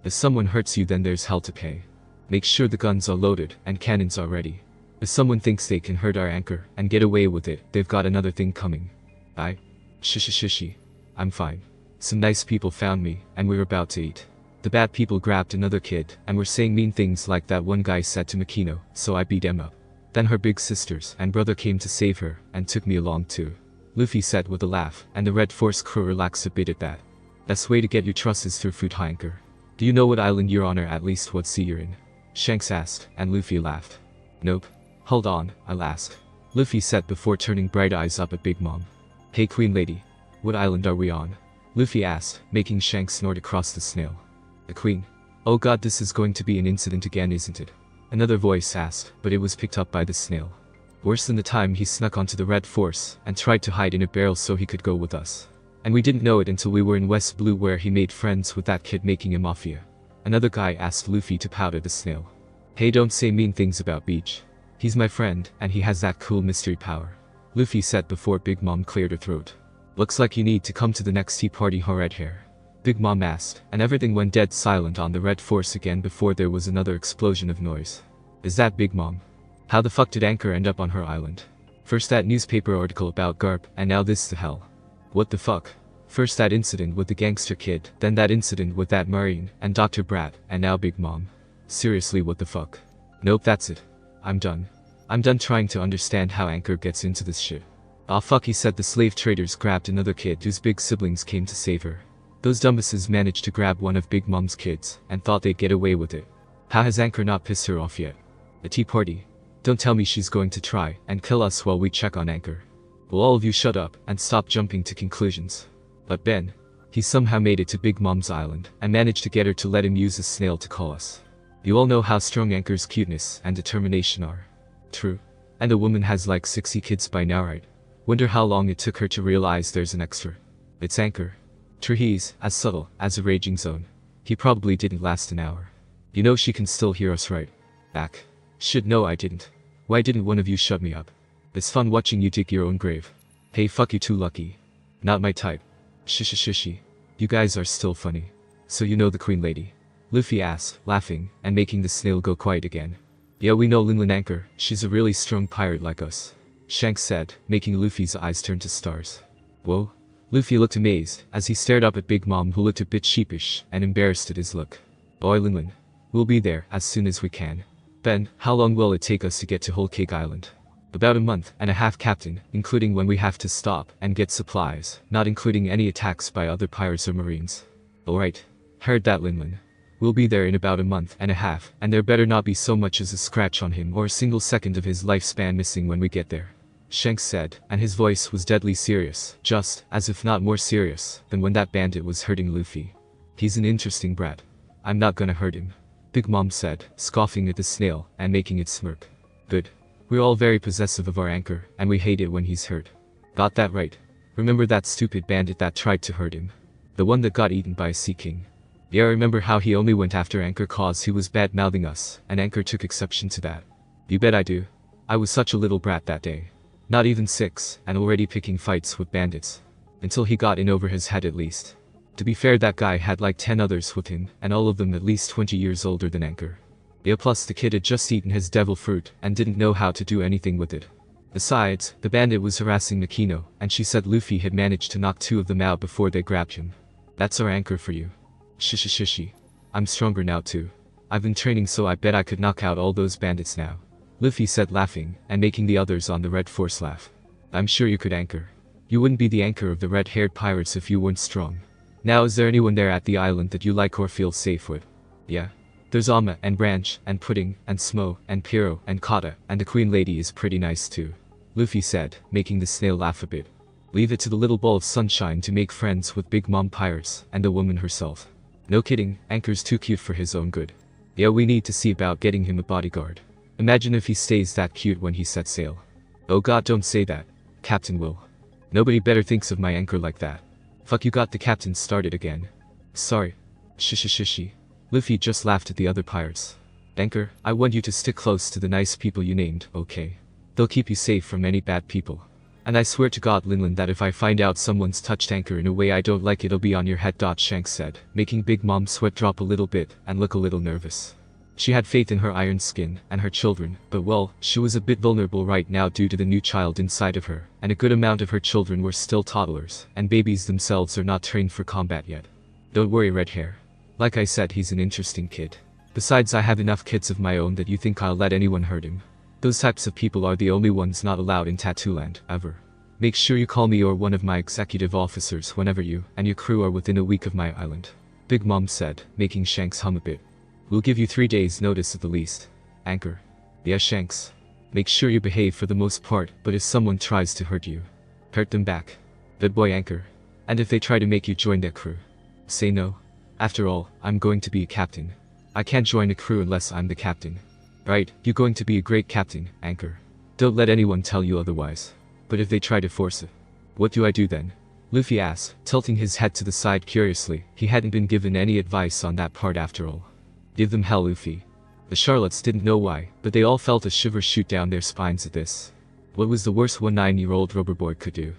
If someone hurts you then there's hell to pay. Make sure the guns are loaded and cannons are ready. If someone thinks they can hurt our Anchor and get away with it, they've got another thing coming. Shishishishi. I'm fine. Some nice people found me, and we were about to eat. The bad people grabbed another kid, and were saying mean things like that one guy said to Makino, so I beat him up. Then her big sisters and brother came to save her, and took me along too. Luffy said with a laugh, and the Red Force crew relaxed a bit at that. Best way to get your trust is through food Anchor. Do you know what island you're on or at least what sea you're in? Shanks asked, and Luffy laughed. Nope. Hold on, I'll ask. Luffy said before turning bright eyes up at Big Mom. Hey Queen Lady. What island are we on? Luffy asked, making Shanks snort across the snail. The Queen. Oh god, this is going to be an incident again isn't it? Another voice asked, but it was picked up by the snail. Worse than the time he snuck onto the Red Force, and tried to hide in a barrel so he could go with us. And we didn't know it until we were in West Blue where he made friends with that kid making a mafia. Another guy asked Luffy to pout at the snail. Hey, don't say mean things about Beach. He's my friend, and he has that cool mystery power. Luffy said before Big Mom cleared her throat. Looks like you need to come to the next tea party red hair. Big Mom asked, and everything went dead silent on the Red Force again before there was another explosion of noise. Is that Big Mom? How the fuck did Anchor end up on her island? First that newspaper article about Garp, and now this the hell. What the fuck? First that incident with the gangster kid, then that incident with that Marine, and Dr. Brat, and now Big Mom. Seriously, what the fuck? Nope, that's it. I'm done. I'm done trying to understand how Anchor gets into this shit. Ah fuck, he said the slave traders grabbed another kid whose big siblings came to save her. Those dumbasses managed to grab one of Big Mom's kids, and thought they'd get away with it. How has Anchor not pissed her off yet? The tea party? Don't tell me she's going to try and kill us while we check on Anchor. Will all of you shut up and stop jumping to conclusions? But Ben, he somehow made it to Big Mom's island, and managed to get her to let him use a snail to call us. You all know how strong Anchor's cuteness and determination are. True. And a woman has like 60 kids by now, right? Wonder how long it took her to realize there's an extra. It's Anchor. True, he's as subtle as a raging zone. He probably didn't last an hour. You know she can still hear us, right? Back. Shit, no I didn't. Why didn't one of you shut me up? It's fun watching you dig your own grave. Hey, fuck you too, Lucky. Not my type. Shishy. You guys are still funny. So you know the Queen Lady? Luffy asked, laughing, and making the snail go quiet again. Yeah, we know Linlin Anchor, she's a really strong pirate like us. Shanks said, making Luffy's eyes turn to stars. Whoa? Luffy looked amazed, as he stared up at Big Mom, who looked a bit sheepish and embarrassed at his look. Boy Linlin. We'll be there as soon as we can. Ben, how long will it take us to get to Whole Cake Island? About a month and a half, Captain, including when we have to stop and get supplies, not including any attacks by other pirates or marines. Alright. Heard that, Linlin. We'll be there in about a month and a half, and there better not be so much as a scratch on him or a single second of his lifespan missing when we get there. Shanks said, and his voice was deadly serious, just as if not more serious than when that bandit was hurting Luffy. He's an interesting brat. I'm not gonna hurt him. Big Mom said, scoffing at the snail and making it smirk. Good. We're all very possessive of our Anchor, and we hate it when he's hurt. Got that right. Remember that stupid bandit that tried to hurt him? The one that got eaten by a sea king. Yeah, I remember how he only went after Anchor cause he was bad-mouthing us, and Anchor took exception to that. You bet I do. I was such a little brat that day. Not even 6, and already picking fights with bandits. Until he got in over his head at least. To be fair, that guy had like 10 others with him, and all of them at least 20 years older than Anchor. Yeah, plus the kid had just eaten his devil fruit and didn't know how to do anything with it. Besides, the bandit was harassing Nakino, and she said Luffy had managed to knock 2 of them out before they grabbed him. That's our Anchor for you. Shishy. I'm stronger now too. I've been training, so I bet I could knock out all those bandits now. Luffy said, laughing, and making the others on the Red Force laugh. I'm sure you could, Anchor. You wouldn't be the Anchor of the red-haired pirates if you weren't strong. Now, is there anyone there at the island that you like or feel safe with? Yeah. There's Amma and Branch and Pudding and Smo and Pyro and Kata, and the Queen Lady is pretty nice too. Luffy said, making the snail laugh a bit. Leave it to the little ball of sunshine to make friends with Big Mom pirates and the woman herself. No kidding, Anchor's too cute for his own good. Yeah, we need to see about getting him a bodyguard. Imagine if he stays that cute when he sets sail. Oh god, don't say that. Captain will. Nobody better thinks of my Anchor like that. Fuck, you got the captain started again. Sorry. Shishy. Luffy just laughed at the other pirates. Anchor, I want you to stick close to the nice people you named, okay? They'll keep you safe from any bad people. And I swear to God, Linlin, that if I find out someone's touched Anchor in a way I don't like, it'll be on your head. Shanks said, making Big Mom's sweat drop a little bit and look a little nervous. She had faith in her iron skin and her children, but well, she was a bit vulnerable right now due to the new child inside of her, and a good amount of her children were still toddlers, and babies themselves are not trained for combat yet. Don't worry, Red Hair. Like I said, he's an interesting kid. Besides, I have enough kids of my own that you think I'll let anyone hurt him. Those types of people are the only ones not allowed in Tattoo Land, ever. Make sure you call me or one of my executive officers whenever you and your crew are within a week of my island. Big Mom said, making Shanks hum a bit. We'll give you 3 days notice at the least. Anchor. Yeah, Shanks. Make sure you behave for the most part, but if someone tries to hurt you, hurt them back. Good boy, Anchor. And if they try to make you join their crew, say no. After all, I'm going to be a captain. I can't join a crew unless I'm the captain. Right, you're going to be a great captain, Anchor. Don't let anyone tell you otherwise. But if they try to force it, what do I do then? Luffy asked, tilting his head to the side curiously. He hadn't been given any advice on that part after all. Give them hell, Luffy. The Charlottes didn't know why, but they all felt a shiver shoot down their spines at this. What was the worst 9-year-old rubber boy could do?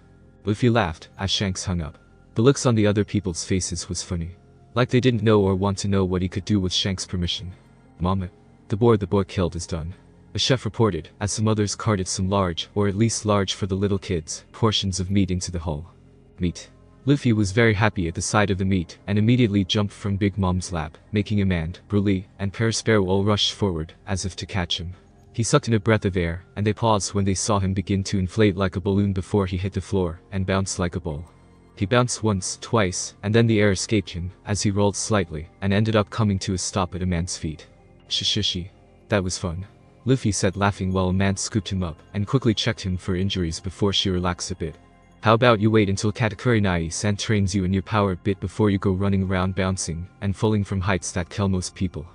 Luffy laughed as Shanks hung up. The looks on the other people's faces was funny. Like they didn't know or want to know what he could do with Shanks' permission. Mama. The boy killed is done. The chef reported, as some others carted some large, or at least large for the little kids, portions of meat into the hull. Meat. Luffy was very happy at the sight of the meat, and immediately jumped from Big Mom's lap, making Amand, Brule, and Perisparrow all rush forward, as if to catch him. He sucked in a breath of air, and they paused when they saw him begin to inflate like a balloon before he hit the floor, and bounce like a ball. He bounced once, twice, and then the air escaped him, as he rolled slightly, and ended up coming to a stop at Amand's feet. Shishishi. That was fun. Luffy said, laughing while Amand scooped him up, and quickly checked him for injuries before she relaxed a bit. How about you wait until Katakuri Nai-san trains you in your power a bit before you go running around bouncing, and falling from heights that kill most people.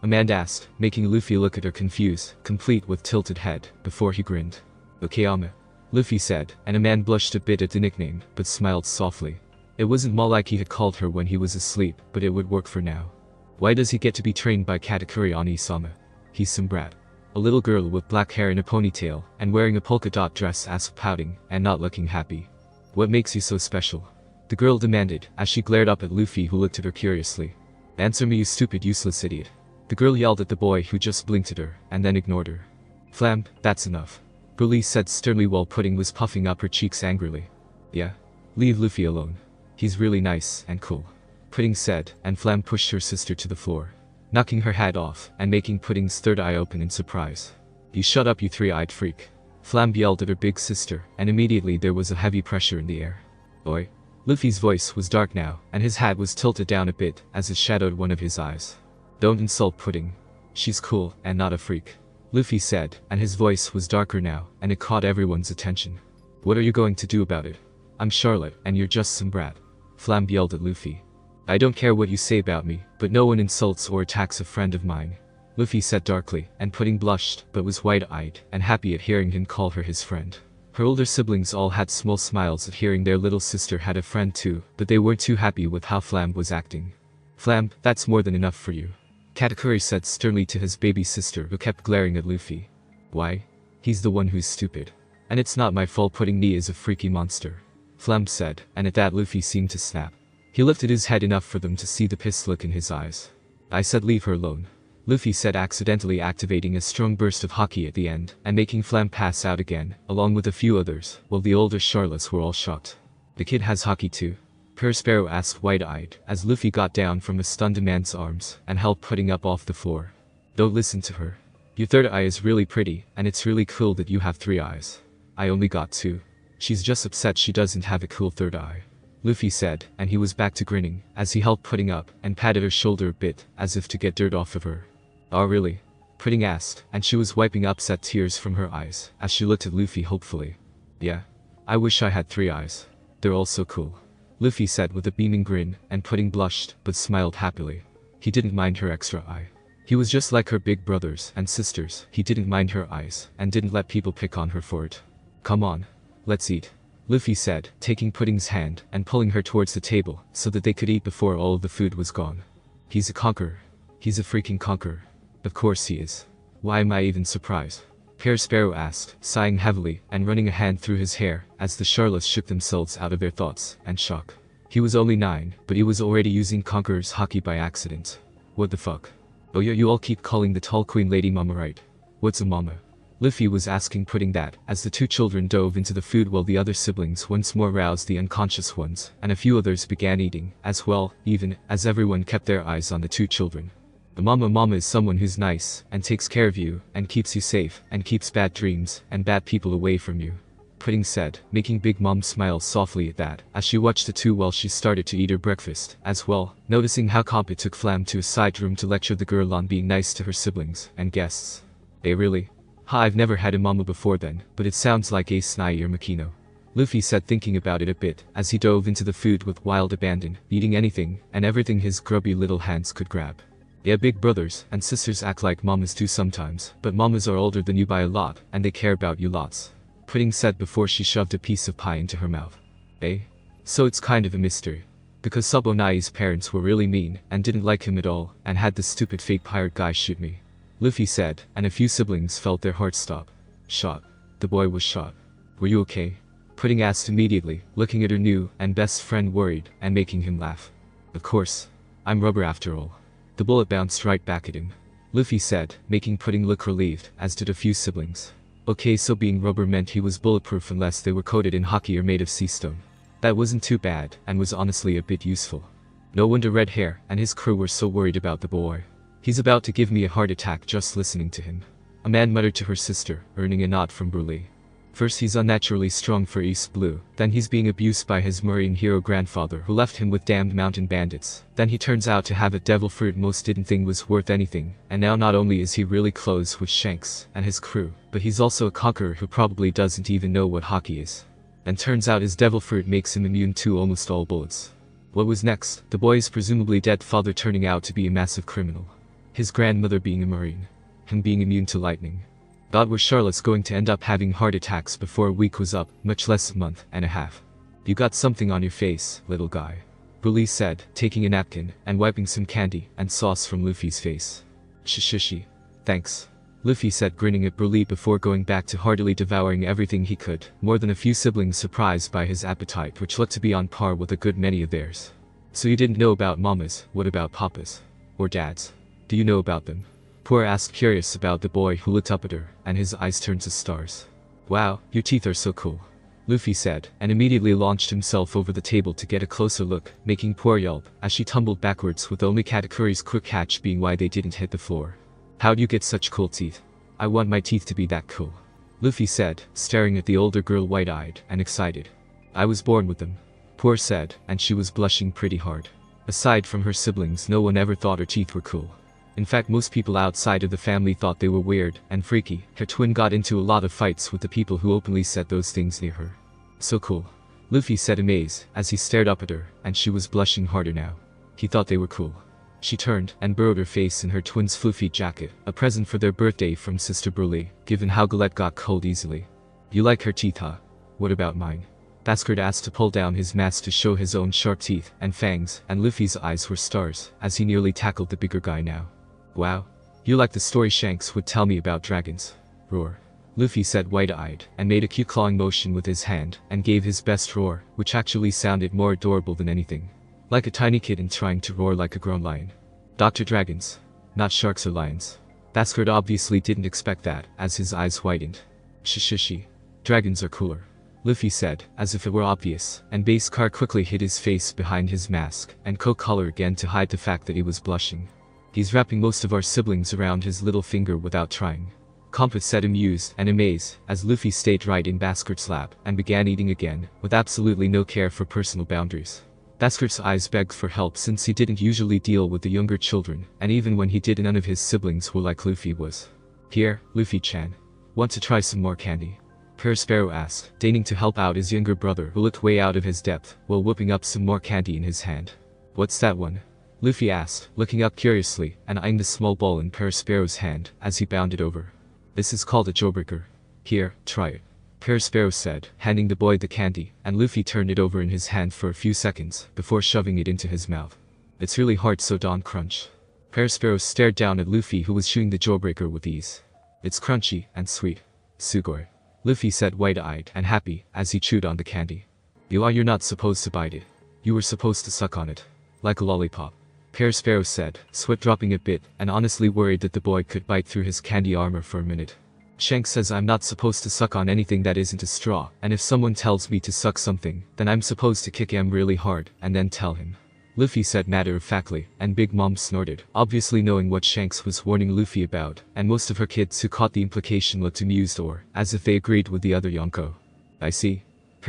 A man asked, making Luffy look at her confused, complete with tilted head, before he grinned. Okayama. Luffy said, and a man blushed a bit at the nickname, but smiled softly. It wasn't more like he had called her when he was asleep, but it would work for now. Why does he get to be trained by Katakuri Oni-sama? He's some brat. A little girl with black hair in a ponytail, and wearing a polka dot dress asked, pouting, and not looking happy. What makes you so special? The girl demanded, as she glared up at Luffy, who looked at her curiously. Answer me, you stupid useless idiot. The girl yelled at the boy, who just blinked at her, and then ignored her. Flam, that's enough. Broly said sternly while Pudding was puffing up her cheeks angrily. Yeah? Leave Luffy alone. He's really nice and cool. Pudding said, and Flam pushed her sister to the floor, knocking her hat off, and making Pudding's third eye open in surprise. You shut up, you three-eyed freak. Flam yelled at her big sister, and immediately there was a heavy pressure in the air. Oi. Luffy's voice was dark now, and his hat was tilted down a bit, as it shadowed one of his eyes. Don't insult Pudding. She's cool, and not a freak. Luffy said, and his voice was darker now, and it caught everyone's attention. What are you going to do about it? I'm Charlotte, and you're just some brat. Flam yelled at Luffy. I don't care what you say about me, but no one insults or attacks a friend of mine. Luffy said darkly, and Pudding blushed, but was wide-eyed, and happy at hearing him call her his friend. Her older siblings all had small smiles at hearing their little sister had a friend too, but they weren't too happy with how Flam was acting. Flam, that's more than enough for you. Katakuri said sternly to his baby sister, who kept glaring at Luffy. Why? He's the one who's stupid. And it's not my fault Pudding Nee is a freaky monster. Flam said, and at that Luffy seemed to snap. He lifted his head enough for them to see the pissed look in his eyes. I said leave her alone. Luffy said, accidentally activating a strong burst of haki at the end, and making Flam pass out again, along with a few others, while the older Charlottes were all shocked. The kid has haki too? Sparrow asked wide-eyed, as Luffy got down from a stunned man's arms, and helped Pudding up off the floor. Don't listen to her. Your third eye is really pretty, and it's really cool that you have 3 eyes. I only got 2. She's just upset she doesn't have a cool third eye. Luffy said, and he was back to grinning, as he helped Pudding up, and patted her shoulder a bit, as if to get dirt off of her. Oh really? Pudding asked, and she was wiping upset tears from her eyes, as she looked at Luffy hopefully. Yeah. I wish I had 3 eyes. They're all so cool. Luffy said with a beaming grin, and Pudding blushed, but smiled happily. He didn't mind her extra eye. He was just like her big brothers and sisters, he didn't mind her eyes, and didn't let people pick on her for it. Come on. Let's eat. Luffy said, taking Pudding's hand, and pulling her towards the table, so that they could eat before all of the food was gone. He's a conqueror. He's a freaking conqueror. Of course he is. Why am I even surprised? Sparrow asked, sighing heavily, and running a hand through his hair, as the Charlottes shook themselves out of their thoughts and shock. He was only 9, but he was already using Conqueror's haki by accident. What the fuck? Oh yeah, you all keep calling the tall queen lady mama, right? What's a mama? Luffy was asking Pudding that, as the 2 children dove into the food while the other siblings once more roused the unconscious ones, and a few others began eating, as well, even, as everyone kept their eyes on the 2 children. The mama is someone who's nice, and takes care of you, and keeps you safe, and keeps bad dreams, and bad people away from you. Pudding said, making Big Mom smile softly at that, as she watched the 2 while she started to eat her breakfast, as well, noticing how Compa took Flam to a side room to lecture the girl on being nice to her siblings, and guests. Really? Ha, I've never had a mama before then, but it sounds like a snai or Makino. Luffy said, thinking about it a bit, as he dove into the food with wild abandon, eating anything, and everything his grubby little hands could grab. Yeah, big brothers and sisters act like mamas do sometimes, but mamas are older than you by a lot, and they care about you lots. Pudding said before she shoved a piece of pie into her mouth. So it's kind of a mystery. Because Sabonai's parents were really mean, and didn't like him at all, and had this stupid fake pirate guy shoot me. Luffy said, and a few siblings felt their hearts stop. Shot. The boy was shot. Were you okay? Pudding asked immediately, looking at her new and best friend worried, and making him laugh. Of course. I'm rubber after all. The bullet bounced right back at him. Luffy said, making Pudding look relieved, as did a few siblings. Okay, so being rubber meant he was bulletproof unless they were coated in haki or made of sea stone. That wasn't too bad, and was honestly a bit useful. No wonder Red Hair and his crew were so worried about the boy. He's about to give me a heart attack just listening to him. A man muttered to her sister, earning a nod from Broly. First he's unnaturally strong for East Blue, then he's being abused by his Marine hero grandfather who left him with damned mountain bandits, then he turns out to have a devil fruit most didn't think was worth anything, and now not only is he really close with Shanks and his crew, but he's also a conqueror who probably doesn't even know what haki is. And turns out his devil fruit makes him immune to almost all bullets. What was next? The boy's presumably dead father turning out to be a massive criminal. His grandmother being a marine. Him being immune to lightning. God, were Charlotte's going to end up having heart attacks before a week was up, much less a month and a half. You got something on your face, little guy. Broly said, taking a napkin and wiping some candy and sauce from Luffy's face. Shishishi. Thanks. Luffy said, grinning at Broly before going back to heartily devouring everything he could, more than a few siblings surprised by his appetite, which looked to be on par with a good many of theirs. So you didn't know about mamas, what about papas? Or dads? Do you know about them? Poor asked, curious about the boy who looked up at her, and his eyes turned to stars. Wow, your teeth are so cool. Luffy said, and immediately launched himself over the table to get a closer look, making poor yelp as she tumbled backwards, with only Katakuri's quick catch being why they didn't hit the floor. How'd you get such cool teeth? I want my teeth to be that cool. Luffy said, staring at the older girl wide-eyed and excited. I was born with them. Poor said, and she was blushing pretty hard. Aside from her siblings, no one ever thought her teeth were cool. In fact, most people outside of the family thought they were weird and freaky. Her twin got into a lot of fights with the people who openly said those things near her. So cool. Luffy said, amazed, as he stared up at her, and she was blushing harder now. He thought they were cool. She turned and burrowed her face in her twin's fluffy jacket, a present for their birthday from Sister Broly, given how Galette got cold easily. You like her teeth, huh? What about mine? Bhaskar asked to pull down his mask to show his own sharp teeth and fangs, and Luffy's eyes were stars, as he nearly tackled the bigger guy now. Wow. You like the story Shanks would tell me about dragons. Roar. Luffy said, wide-eyed, and made a cute clawing motion with his hand, and gave his best roar, which actually sounded more adorable than anything. Like a tiny kitten trying to roar like a grown lion. Dr. Dragons. Not sharks or lions. Bhaskar obviously didn't expect that, as his eyes widened. Shishishi. Dragons are cooler. Luffy said, as if it were obvious, and Bhaskar quickly hid his face behind his mask, and co-color again to hide the fact that he was blushing. He's wrapping most of our siblings around his little finger without trying. Kompa said, amused and amazed, as Luffy stayed right in Bhaskar's lap and began eating again, with absolutely no care for personal boundaries. Bhaskar's eyes begged for help since he didn't usually deal with the younger children, and even when he did, none of his siblings were like Luffy was. Here, Luffy-chan. Want to try some more candy? Sparrow asked, deigning to help out his younger brother who looked way out of his depth, while whipping up some more candy in his hand. What's that one? Luffy asked, looking up curiously, and eyeing the small ball in Sparrow's hand, as he bounded over. This is called a jawbreaker. Here, try it. Sparrow said, handing the boy the candy, and Luffy turned it over in his hand for a few seconds, before shoving it into his mouth. It's really hard, so don't crunch. Sparrow stared down at Luffy, who was chewing the jawbreaker with ease. It's crunchy and sweet. Sugoi. Luffy said, wide-eyed and happy, as he chewed on the candy. You're not supposed to bite it. You were supposed to suck on it. Like a lollipop. Sparrow said, sweat dropping a bit, and honestly worried that the boy could bite through his candy armor for a minute. Shanks says I'm not supposed to suck on anything that isn't a straw, and if someone tells me to suck something, then I'm supposed to kick him really hard, and then tell him. Luffy said matter-of-factly, and Big Mom snorted, obviously knowing what Shanks was warning Luffy about, and most of her kids who caught the implication looked amused, or as if they agreed with the other Yonko. I see.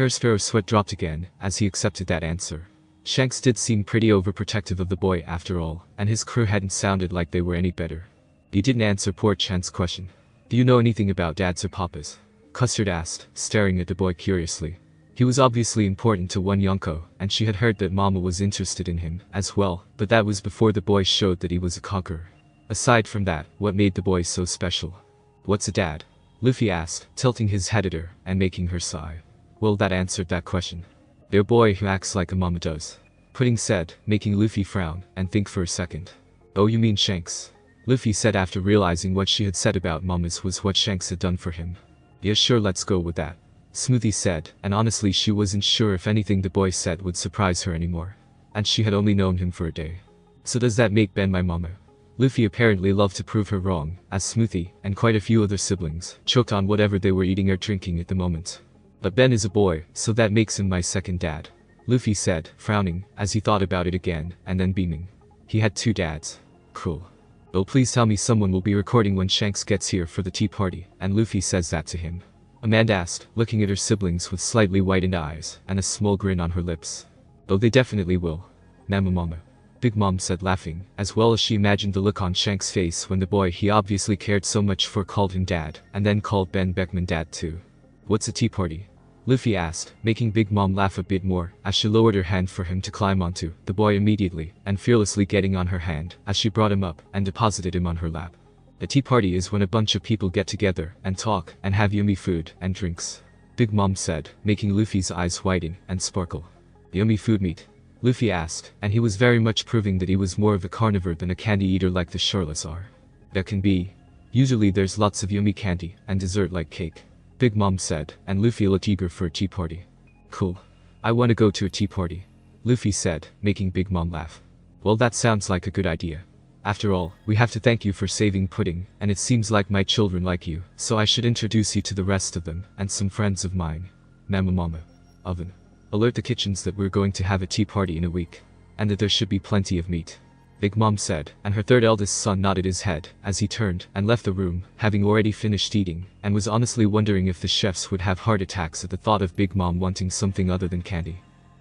Sparrow's sweat dropped again, as he accepted that answer. Shanks did seem pretty overprotective of the boy after all, and his crew hadn't sounded like they were any better. You didn't answer poor Chan's question. Do you know anything about dads or papas? Custard asked, staring at the boy curiously. He was obviously important to one Yonko, and she had heard that Mama was interested in him as well, but that was before the boy showed that he was a conqueror. Aside from that, what made the boy so special? What's a dad? Luffy asked, tilting his head at her and making her sigh. Well, that answered that question. They're a boy who acts like a mama does. Pudding said, making Luffy frown and think for a second. Oh, you mean Shanks? Luffy said after realizing what she had said about mamas was what Shanks had done for him. Yeah, sure, let's go with that. Smoothie said, and honestly she wasn't sure if anything the boy said would surprise her anymore. And she had only known him for a day. So does that make Ben my mama? Luffy apparently loved to prove her wrong, as Smoothie, and quite a few other siblings, choked on whatever they were eating or drinking at the moment. But Ben is a boy, so that makes him my second dad. Luffy said, frowning, as he thought about it again, and then beaming. He had two dads. Cool. Oh, please tell me someone will be recording when Shanks gets here for the tea party, and Luffy says that to him. Amanda asked, looking at her siblings with slightly widened eyes, and a small grin on her lips. Oh, they definitely will. Mama. Big Mom said, laughing, as well as she imagined the look on Shanks' face when the boy he obviously cared so much for called him dad, and then called Ben Beckman dad too. What's a tea party? Luffy asked, making Big Mom laugh a bit more, as she lowered her hand for him to climb onto, the boy immediately, and fearlessly getting on her hand, as she brought him up, and deposited him on her lap. A tea party is when a bunch of people get together, and talk, and have yummy food, and drinks. Big Mom said, making Luffy's eyes widen, and sparkle. Yummy food meat? Luffy asked, and he was very much proving that he was more of a carnivore than a candy eater like the Charlottes are. That can be. Usually there's lots of yummy candy, and dessert like cake. Big Mom said, and Luffy looked eager for a tea party. Cool. I want to go to a tea party. Luffy said, making Big Mom laugh. Well, that sounds like a good idea. After all, we have to thank you for saving Pudding, and it seems like my children like you, so I should introduce you to the rest of them, and some friends of mine. Mama. Oven. Alert the kitchens that we're going to have a tea party in a week. And that there should be plenty of meat. Big Mom said, and her third eldest son nodded his head, as he turned, and left the room, having already finished eating, and was honestly wondering if the chefs would have heart attacks at the thought of Big Mom wanting something other than candy.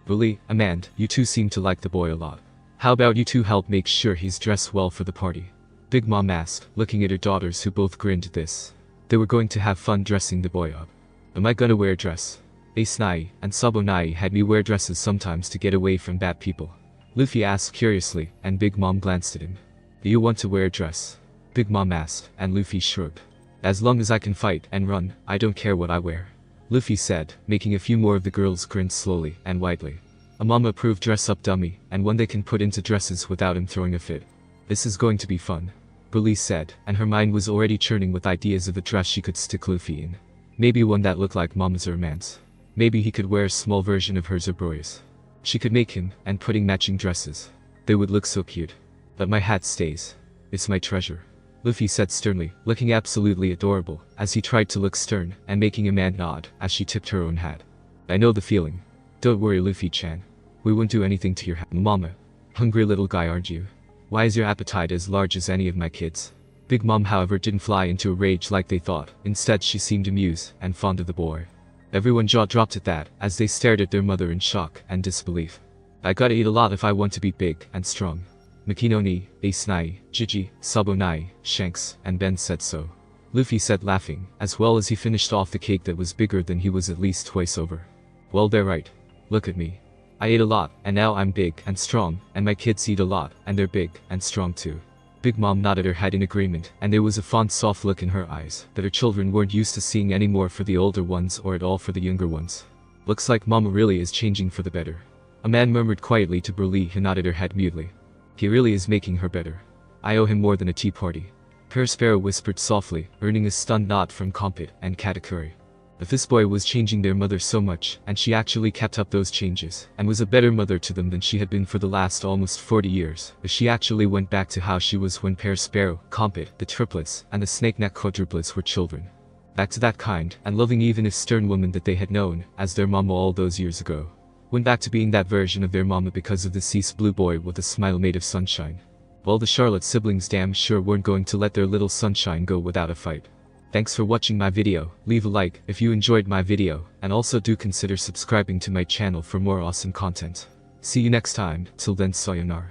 Bully, Amand, you two seem to like the boy a lot. How about you two help make sure he's dressed well for the party? Big Mom asked, looking at her daughters who both grinned at this. They were going to have fun dressing the boy up. Am I gonna wear a dress? Ace Nai and Sabo Nai had me wear dresses sometimes to get away from bad people. Luffy asked curiously, and Big Mom glanced at him. Do you want to wear a dress? Big Mom asked, and Luffy shrugged. As long as I can fight and run, I don't care what I wear. Luffy said, making a few more of the girls grin slowly and widely. A mama-approved dress-up dummy, and one they can put into dresses without him throwing a fit. This is going to be fun. Bully said, and her mind was already churning with ideas of a dress she could stick Luffy in. Maybe one that looked like Mama's or Man's. Maybe he could wear a small version of hers or Broy's. She could make him, and Pudding matching dresses. They would look so cute. But my hat stays. It's my treasure. Luffy said sternly, looking absolutely adorable, as he tried to look stern, and making Amand nod, as she tipped her own hat. I know the feeling. Don't worry, Luffy-chan. We won't do anything to your hat. Mama. Hungry little guy, aren't you? Why is your appetite as large as any of my kids? Big Mom, however, didn't fly into a rage like they thought. Instead, she seemed amused, and fond of the boy. Everyone jaw dropped at that, as they stared at their mother in shock and disbelief. I gotta eat a lot if I want to be big and strong. Makino ni, Ace Nai, Jiji, Sabo Nai, Shanks, and Ben said so. Luffy said, laughing, as well as he finished off the cake that was bigger than he was at least twice over. Well, they're right. Look at me. I ate a lot, and now I'm big and strong, and my kids eat a lot, and they're big and strong too. Big Mom nodded her head in agreement, and there was a fond soft look in her eyes that her children weren't used to seeing anymore for the older ones or at all for the younger ones. Looks like Mama really is changing for the better. A man murmured quietly to Burlee, who nodded her head mutely. He really is making her better. I owe him more than a tea party. Pear Sparrow whispered softly, earning a stunned nod from Kompit and Katakuri. If this boy was changing their mother so much, and she actually kept up those changes, and was a better mother to them than she had been for the last almost 40 years, if she actually went back to how she was when Pear Sparrow, Kompit, the triplets, and the Snake Neck quadruplets were children. Back to that kind, and loving even if stern woman that they had known, as their mama all those years ago. Went back to being that version of their mama because of the deceased blue boy with a smile made of sunshine. Well, the Charlotte siblings damn sure weren't going to let their little sunshine go without a fight. Thanks for watching my video. Leave a like if you enjoyed my video, and also do consider subscribing to my channel for more awesome content. See you next time. Till then, sayonara.